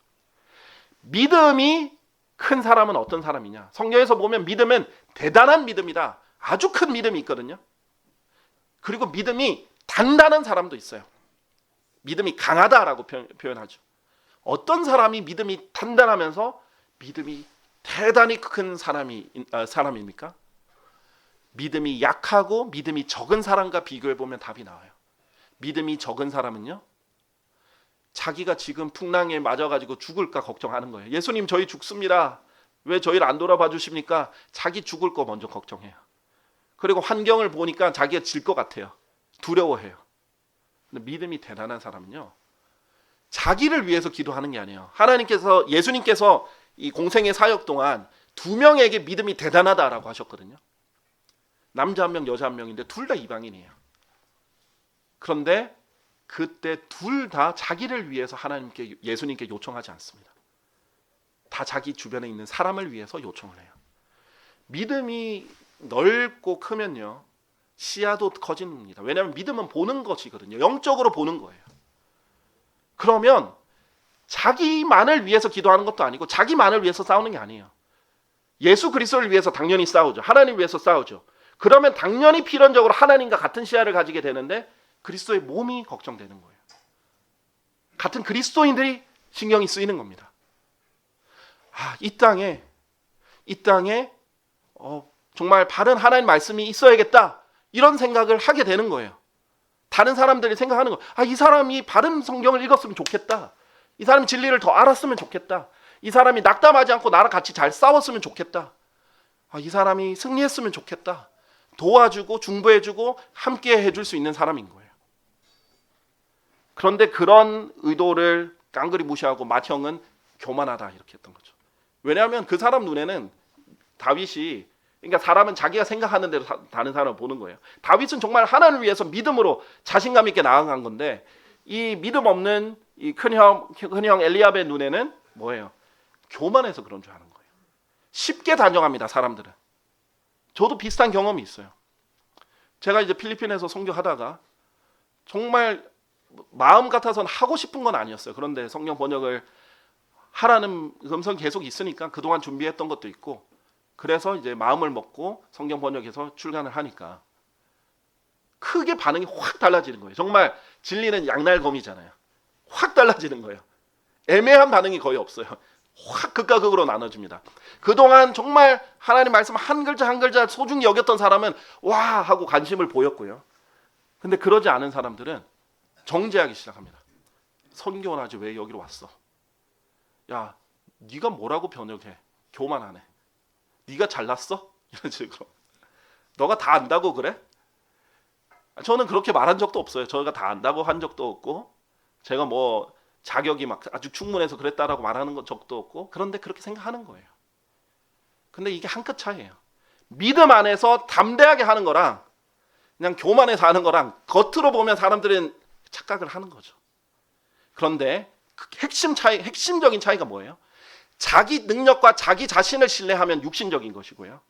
믿음이 큰 사람은 어떤 사람이냐? 성경에서 보면 믿음은 대단한 믿음이다. 아주 큰 믿음이 있거든요. 그리고 믿음이 단단한 사람도 있어요. 믿음이 강하다라고 표현하죠. 어떤 사람이 믿음이 단단하면서 믿음이 대단히 큰 사람입니까? 믿음이 약하고 믿음이 적은 사람과 비교해보면 답이 나와요. 믿음이 적은 사람은요, 자기가 지금 풍랑에 맞아가지고 죽을까 걱정하는 거예요. 예수님, 저희 죽습니다. 왜 저희를 안 돌아봐 주십니까? 자기 죽을 거 먼저 걱정해요. 그리고 환경을 보니까 자기가 질 것 같아요. 두려워해요. 근데 믿음이 대단한 사람은요, 자기를 위해서 기도하는 게 아니에요. 예수님께서 이 공생의 사역 동안 2명에게 믿음이 대단하다라고 하셨거든요. 남자 1명, 여자 1명인데 둘 다 이방인이에요. 그런데 그때 둘 다 자기를 위해서 하나님께, 예수님께 요청하지 않습니다. 다 자기 주변에 있는 사람을 위해서 요청을 해요. 믿음이 넓고 크면요, 시야도 커집니다. 왜냐하면 믿음은 보는 것이거든요. 영적으로 보는 거예요. 그러면 자기만을 위해서 기도하는 것도 아니고 자기만을 위해서 싸우는 게 아니에요. 예수 그리스도를 위해서 당연히 싸우죠. 하나님 위해서 싸우죠. 그러면 당연히 필연적으로 하나님과 같은 시야를 가지게 되는데 그리스도의 몸이 걱정되는 거예요. 같은 그리스도인들이 신경이 쓰이는 겁니다. 이 땅에 정말 바른 하나님 말씀이 있어야겠다, 이런 생각을 하게 되는 거예요. 다른 사람들이 생각하는 거예요. 이 사람이 바른 성경을 읽었으면 좋겠다. 이 사람이 진리를 더 알았으면 좋겠다. 이 사람이 낙담하지 않고 나랑 같이 잘 싸웠으면 좋겠다. 이 사람이 승리했으면 좋겠다. 도와주고 중보해주고 함께 해줄 수 있는 사람인 거예요. 그런데 그런 의도를 깡그리 무시하고 맏형은 교만하다 이렇게 했던 거죠. 왜냐하면 그 사람 눈에는 다윗이, 그러니까 사람은 자기가 생각하는 대로 다른 사람을 보는 거예요. 다윗은 정말 하나님을 위해서 믿음으로 자신감 있게 나아간 건데 이 믿음 없는 이 큰형 엘리압의 눈에는 뭐예요? 교만해서 그런 줄 아는 거예요. 쉽게 단정합니다, 사람들은. 저도 비슷한 경험이 있어요. 제가 이제 필리핀에서 선교하다가 정말 마음 같아서는 하고 싶은 건 아니었어요. 그런데 성경 번역을 하라는 음성이 계속 있으니까 그동안 준비했던 것도 있고, 그래서 이제 마음을 먹고 성경 번역해서 출간을 하니까 크게 반응이 확 달라지는 거예요. 정말 진리는 양날검이잖아요. 확 달라지는 거예요. 애매한 반응이 거의 없어요. 확 극과 극으로 나눠집니다. 그동안 정말 하나님 말씀 한 글자 한 글자 소중히 여겼던 사람은 와 하고 관심을 보였고요. 근데 그러지 않은 사람들은 정죄하기 시작합니다. 선교는 하지 왜 여기로 왔어? 야, 네가 뭐라고 번역해? 교만하네. 네가 잘났어? 이런 식으로. 너가 다 안다고 그래? 저는 그렇게 말한 적도 없어요. 저희가 다 안다고 한 적도 없고, 제가 뭐 자격이 막 아주 충분해서 그랬다라고 말하는 적도 없고, 그런데 그렇게 생각하는 거예요. 근데 이게 한 끗 차이예요. 믿음 안에서 담대하게 하는 거랑 그냥 교만해서 하는 거랑 겉으로 보면 사람들은 착각을 하는 거죠. 그런데 그 핵심적인 차이가 뭐예요? 자기 능력과 자기 자신을 신뢰하면 육신적인 것이고요.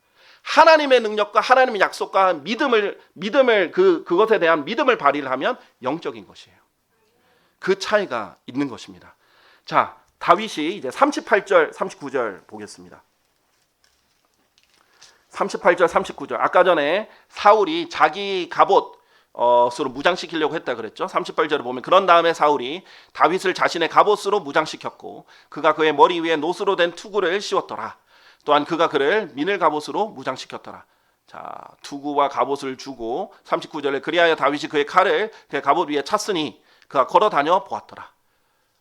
하나님의 능력과 하나님의 약속과 믿음을 그것에 대한 믿음을 발휘를 하면 영적인 것이에요. 그 차이가 있는 것입니다. 자, 다윗이 이제 38절, 39절 보겠습니다. 38절, 39절. 아까 전에 사울이 자기 갑옷으로 무장시키려고 했다 그랬죠. 38절을 보면 그런 다음에 사울이 다윗을 자신의 갑옷으로 무장시켰고 그가 그의 머리 위에 노스로 된 투구를 씌웠더라. 또한 그가 그를 민을 갑옷으로 무장시켰더라. 자, 투구와 갑옷을 주고 39절에 그리하여 다윗이 그의 칼을 그의 갑옷 위에 찼으니 그가 걸어다녀 보았더라.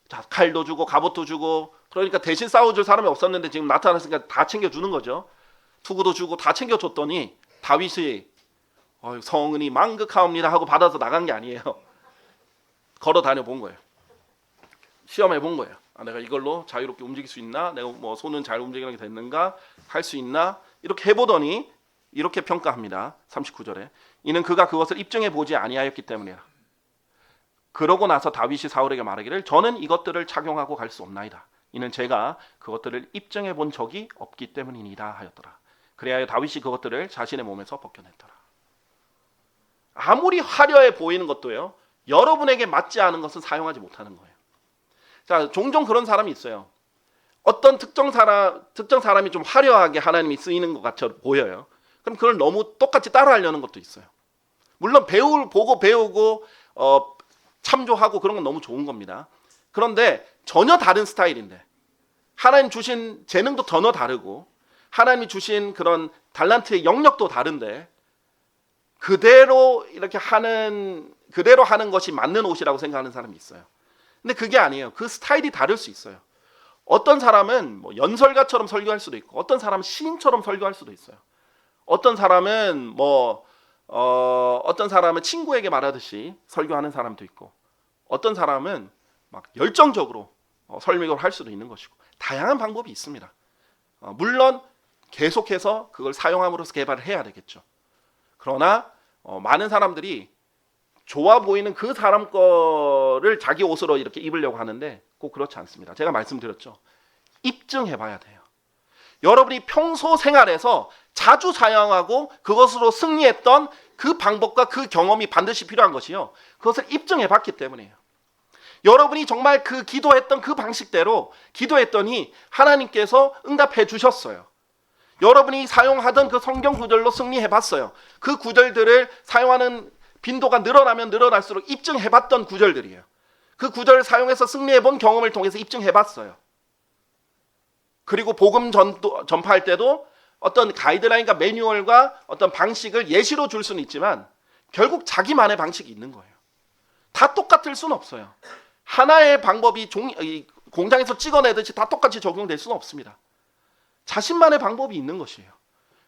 자, 칼도 주고 갑옷도 주고, 그러니까 대신 싸워줄 사람이 없었는데 지금 나타났으니까 다 챙겨주는 거죠. 투구도 주고 다 챙겨줬더니 다윗이 성은이 망극하옵니다 하고 받아서 나간 게 아니에요. 걸어다녀 본 거예요. 시험해 본 거예요. 내가 이걸로 자유롭게 움직일 수 있나? 내가 뭐 손은 잘 움직이게 됐는가? 할 수 있나? 이렇게 해보더니 이렇게 평가합니다. 39절에 이는 그가 그것을 입증해 보지 아니하였기 때문이라. 그러고 나서 다윗이 사울에게 말하기를 저는 이것들을 착용하고 갈 수 없나이다. 이는 제가 그것들을 입증해 본 적이 없기 때문이니라 하였더라. 그래야 다윗이 그것들을 자신의 몸에서 벗겨냈더라. 아무리 화려해 보이는 것도요, 여러분에게 맞지 않은 것은 사용하지 못하는 거예요. 자, 종종 그런 사람이 있어요. 어떤 특정 사람이 좀 화려하게 하나님이 쓰이는 것 같이 보여요. 그럼 그걸 너무 똑같이 따라하려는 것도 있어요. 물론 보고 배우고 참조하고 그런 건 너무 좋은 겁니다. 그런데 전혀 다른 스타일인데 하나님 주신 재능도 전혀 다르고 하나님이 주신 그런 달란트의 영역도 다른데 그대로 하는 것이 맞는 옷이라고 생각하는 사람이 있어요. 근데 그게 아니에요. 그 스타일이 다를 수 있어요. 어떤 사람은 뭐 연설가처럼 설교할 수도 있고 어떤 사람은 시인처럼 설교할 수도 있어요. 어떤 사람은 어떤 사람은 친구에게 말하듯이 설교하는 사람도 있고 어떤 사람은 막 열정적으로 설명을 할 수도 있는 것이고 다양한 방법이 있습니다. 물론 계속해서 그걸 사용함으로써 개발을 해야 되겠죠. 그러나 많은 사람들이 좋아 보이는 그 사람 거를 자기 옷으로 이렇게 입으려고 하는데 꼭 그렇지 않습니다. 제가 말씀드렸죠. 입증해 봐야 돼요. 여러분이 평소 생활에서 자주 사용하고 그것으로 승리했던 그 방법과 그 경험이 반드시 필요한 것이요. 그것을 입증해 봤기 때문이에요. 여러분이 정말 그 기도했던 그 방식대로 기도했더니 하나님께서 응답해 주셨어요. 여러분이 사용하던 그 성경 구절로 승리해 봤어요. 그 구절들을 사용하는 빈도가 늘어나면 늘어날수록 입증해 봤던 구절들이에요. 그 구절을 사용해서 승리해 본 경험을 통해서 입증해 봤어요. 그리고 복음 전파할 때도 어떤 가이드라인과 매뉴얼과 어떤 방식을 예시로 줄 수는 있지만 결국 자기만의 방식이 있는 거예요. 다 똑같을 수는 없어요. 하나의 방법이 공장에서 찍어내듯이 다 똑같이 적용될 수는 없습니다. 자신만의 방법이 있는 것이에요.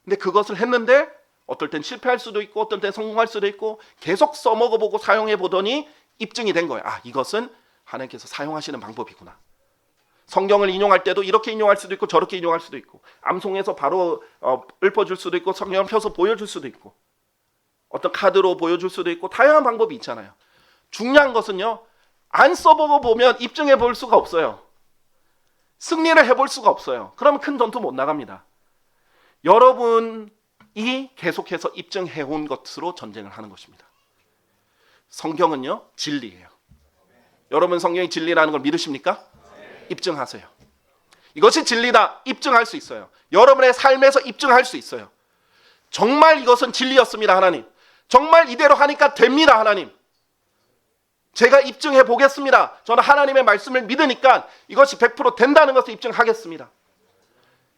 근데 그것을 했는데 어떨 땐 실패할 수도 있고 어떨 땐 성공할 수도 있고 계속 써먹어보고 사용해보더니 입증이 된 거예요. 아, 이것은 하나님께서 사용하시는 방법이구나. 성경을 인용할 때도 이렇게 인용할 수도 있고 저렇게 인용할 수도 있고 암송해서 바로 읊어줄 수도 있고 성경을 펴서 보여줄 수도 있고 어떤 카드로 보여줄 수도 있고 다양한 방법이 있잖아요. 중요한 것은요. 안 써보고 보면 입증해 볼 수가 없어요. 승리를 해볼 수가 없어요. 그러면 큰 전투 못 나갑니다. 여러분이 계속해서 입증해온 것으로 전쟁을 하는 것입니다. 성경은요. 진리예요. 여러분 성경이 진리라는 걸 믿으십니까? 입증하세요. 이것이 진리다. 입증할 수 있어요. 여러분의 삶에서 입증할 수 있어요. 정말 이것은 진리였습니다. 하나님. 정말 이대로 하니까 됩니다. 하나님. 제가 입증해 보겠습니다. 저는 하나님의 말씀을 믿으니까 이것이 100% 된다는 것을 입증하겠습니다.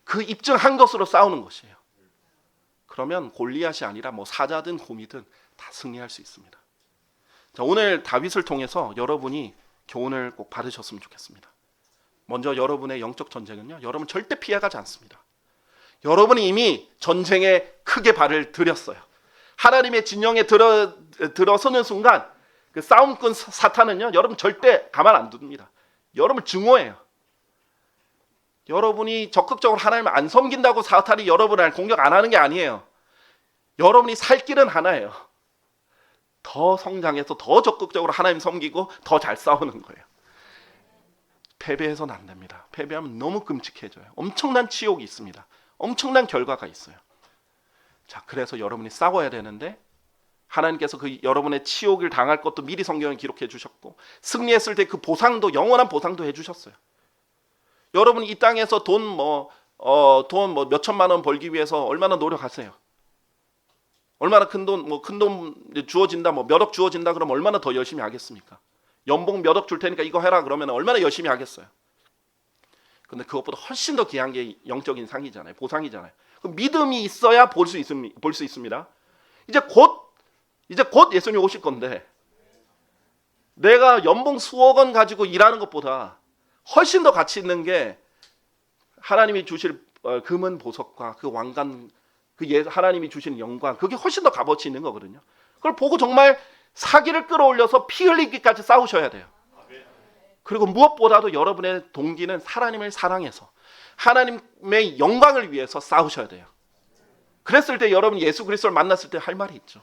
그 입증한 것으로 싸우는 것이에요. 그러면 골리앗이 아니라 뭐 사자든 곰이든 다 승리할 수 있습니다. 자, 오늘 다윗을 통해서 여러분이 교훈을 꼭 받으셨으면 좋겠습니다. 먼저 여러분의 영적 전쟁은요. 여러분 절대 피해가지 않습니다. 여러분이 이미 전쟁에 크게 발을 들였어요. 하나님의 진영에 들어서는 순간 그 싸움꾼 사탄은요. 여러분 절대 가만 안 둡니다. 여러분 증오해요. 여러분이 적극적으로 하나님을 안 섬긴다고 사탄이 여러분을 공격 안 하는 게 아니에요. 여러분이 살 길은 하나예요. 더 성장해서 더 적극적으로 하나님 섬기고 더 잘 싸우는 거예요. 패배해서는 안 됩니다. 패배하면 너무 끔찍해져요. 엄청난 치욕이 있습니다. 엄청난 결과가 있어요. 자, 그래서 여러분이 싸워야 되는데 하나님께서 그 여러분의 치욕을 당할 것도 미리 성경에 기록해 주셨고 승리했을 때 그 보상도 영원한 보상도 해 주셨어요. 여러분이 이 땅에서 돈 몇천만 원 벌기 위해서 얼마나 노력하세요? 얼마나 큰 돈 주어진다, 몇억 주어진다 그러면 얼마나 더 열심히 하겠습니까? 연봉 몇억 줄 테니까 이거 해라 그러면 얼마나 열심히 하겠어요? 근데 그것보다 훨씬 더 귀한 게 영적인 상이잖아요. 보상이잖아요. 그 믿음이 있어야 볼 수 있습니다. 이제 곧 예수님이 오실 건데 내가 연봉 수억 원 가지고 일하는 것보다 훨씬 더 가치 있는 게 하나님이 주실 금은 보석과 그 왕관, 하나님이 주시는 영광, 그게 훨씬 더 값어치 있는 거거든요. 그걸 보고 정말 사기를 끌어올려서 피 흘리기까지 싸우셔야 돼요. 그리고 무엇보다도 여러분의 동기는 하나님을 사랑해서 하나님의 영광을 위해서 싸우셔야 돼요. 그랬을 때 여러분 예수 그리스도를 만났을 때 할 말이 있죠.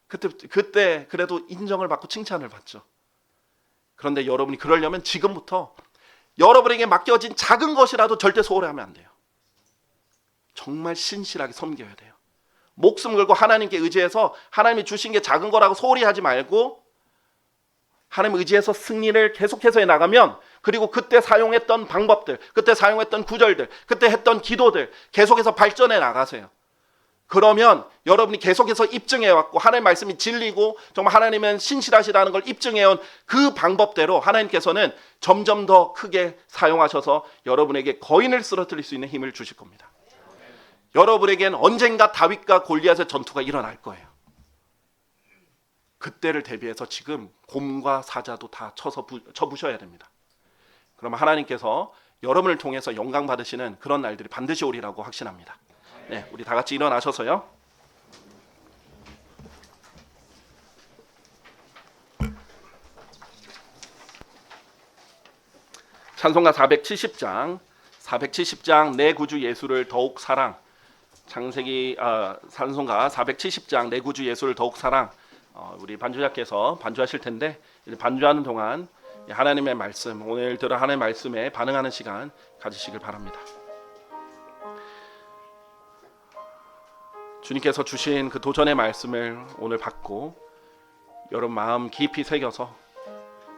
그때 그래도 인정을 받고 칭찬을 받죠. 그런데 여러분이 그러려면 지금부터 여러분에게 맡겨진 작은 것이라도 절대 소홀히 하면 안 돼요. 정말 신실하게 섬겨야 돼요. 목숨 걸고 하나님께 의지해서 하나님이 주신 게 작은 거라고 소홀히 하지 말고 하나님 의지해서 승리를 계속해서 해나가면 그리고 그때 사용했던 방법들, 그때 사용했던 구절들, 그때 했던 기도들 계속해서 발전해 나가세요. 그러면 여러분이 계속해서 입증해왔고 하나님의 말씀이 진리고 정말 하나님은 신실하시다는 걸 입증해온 그 방법대로 하나님께서는 점점 더 크게 사용하셔서 여러분에게 거인을 쓰러뜨릴 수 있는 힘을 주실 겁니다. 여러분에겐 언젠가 다윗과 골리앗의 전투가 일어날 거예요. 그때를 대비해서 지금 곰과 사자도 다 쳐부셔야 됩니다. 그러면 하나님께서 여러분을 통해서 영광 받으시는 그런 날들이 반드시 오리라고 확신합니다. 네, 우리 다 같이 일어나셔서요. 찬송가 470장 470장 내 구주 예수를 더욱 사랑. 창세기 찬송가 470장 내 구주 예수를 더욱 사랑. 우리 반주자께서 반주하실 텐데 반주하는 동안 하나님의 말씀, 오늘 들어 하나님의 말씀에 반응하는 시간 가지시길 바랍니다. 주님께서 주신 그 도전의 말씀을 오늘 받고 여러분 마음 깊이 새겨서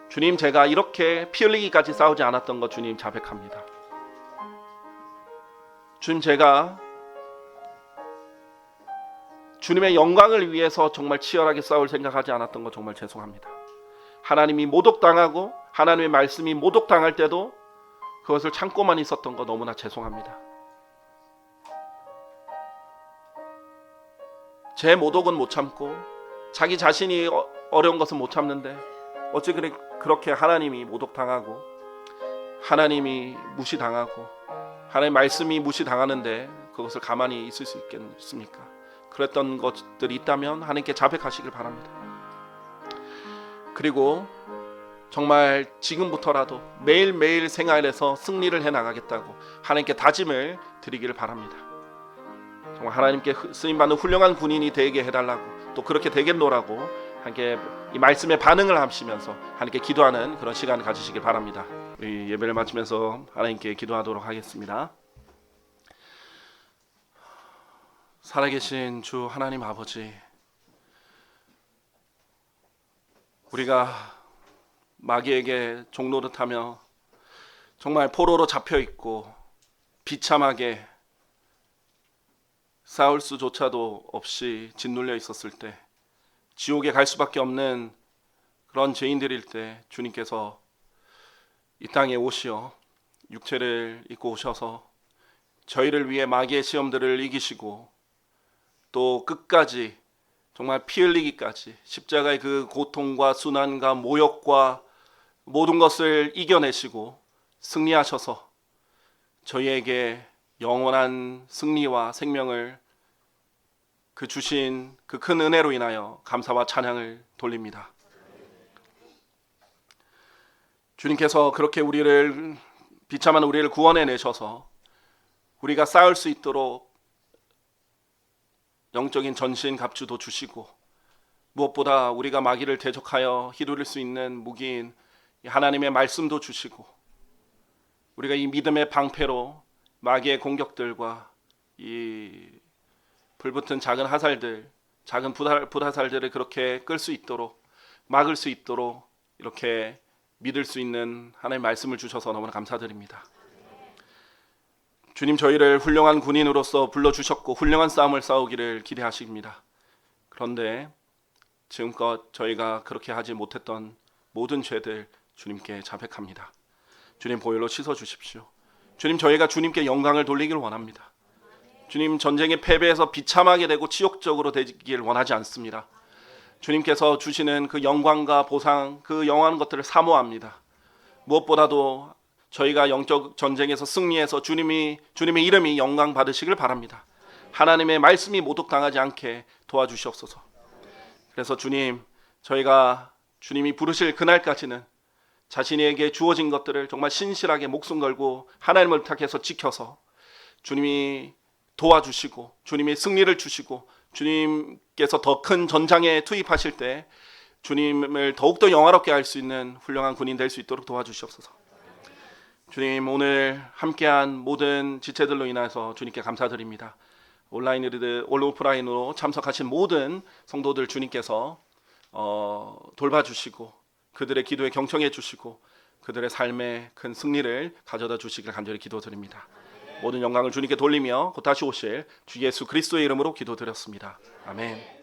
주님, 제가 이렇게 피 흘리기까지 싸우지 않았던 것 주님 자백합니다. 주님, 제가 주님의 영광을 위해서 정말 치열하게 싸울 생각하지 않았던 것 정말 죄송합니다. 하나님이 모독당하고 하나님의 말씀이 모독당할 때도 그것을 참고만 있었던 것 너무나 죄송합니다. 제 모독은 못 참고 자기 자신이 어려운 것은 못 참는데 어찌 그렇게 하나님이 모독당하고 하나님이 무시당하고 하나님의 말씀이 무시당하는데 그것을 가만히 있을 수 있겠습니까? 그랬던 것들이 있다면 하나님께 자백하시길 바랍니다. 그리고 정말 지금부터라도 매일매일 생활에서 승리를 해나가겠다고 하나님께 다짐을 드리기를 바랍니다. 정말 하나님께 쓰임받는 훌륭한 군인이 되게 해달라고, 또 그렇게 되겠노라고 함께 이 말씀에 반응을 하시면서 하나님께 기도하는 그런 시간을 가지시길 바랍니다. 우리 예배를 마치면서 하나님께 기도하도록 하겠습니다. 살아계신 주 하나님 아버지, 우리가 마귀에게 종노릇하며 정말 포로로 잡혀있고 비참하게 싸울 수조차도 없이 짓눌려 있었을 때, 지옥에 갈 수밖에 없는 그런 죄인들일 때 주님께서 이 땅에 오시어 육체를 입고 오셔서 저희를 위해 마귀의 시험들을 이기시고 또 끝까지 정말 피 흘리기까지 십자가의 그 고통과 순환과 모욕과 모든 것을 이겨내시고 승리하셔서 저희에게 영원한 승리와 생명을 그 주신 그 큰 은혜로 인하여 감사와 찬양을 돌립니다. 주님께서 그렇게 우리를 비참한 우리를 구원해내셔서 우리가 싸울 수 있도록 영적인 전신 갑주도 주시고, 무엇보다 우리가 마귀를 대적하여 휘두를 수 있는 무기인 하나님의 말씀도 주시고, 우리가 이 믿음의 방패로 마귀의 공격들과 이 불붙은 작은 화살들, 작은 불화살들을 그렇게 끌 수 있도록, 막을 수 있도록 이렇게 믿을 수 있는 하나님의 말씀을 주셔서 너무나 감사드립니다. 주님, 저희를 훌륭한 군인으로서 불러주셨고 훌륭한 싸움을 싸우기를 기대하십니다. 그런데 지금껏 저희가 그렇게 하지 못했던 모든 죄들 주님께 자백합니다. 주님, 보혈로 씻어주십시오. 주님, 저희가 주님께 영광을 돌리기를 원합니다. 주님, 전쟁의 패배에서 비참하게 되고 치욕적으로 되기를 원하지 않습니다. 주님께서 주시는 그 영광과 보상, 그 영원한 것들을 사모합니다. 무엇보다도 저희가 영적 전쟁에서 승리해서 주님의 이름이 영광 받으시길 바랍니다. 하나님의 말씀이 모독당하지 않게 도와주시옵소서. 그래서 주님, 저희가 주님이 부르실 그날까지는 자신에게 주어진 것들을 정말 신실하게 목숨 걸고 하나님을 택해서 지켜서 주님이 도와주시고 주님이 승리를 주시고 주님께서 더 큰 전장에 투입하실 때 주님을 더욱더 영화롭게 할 수 있는 훌륭한 군인 될 수 있도록 도와주시옵소서. 주님, 오늘 함께한 모든 지체들로 인해서 주님께 감사드립니다. 오프라인으로 참석하신 모든 성도들 주님께서 돌봐주시고 그들의 기도에 경청해 주시고 그들의 삶에 큰 승리를 가져다 주시길 간절히 기도드립니다. 모든 영광을 주님께 돌리며 곧 다시 오실 주 예수 그리스도의 이름으로 기도드렸습니다. 아멘.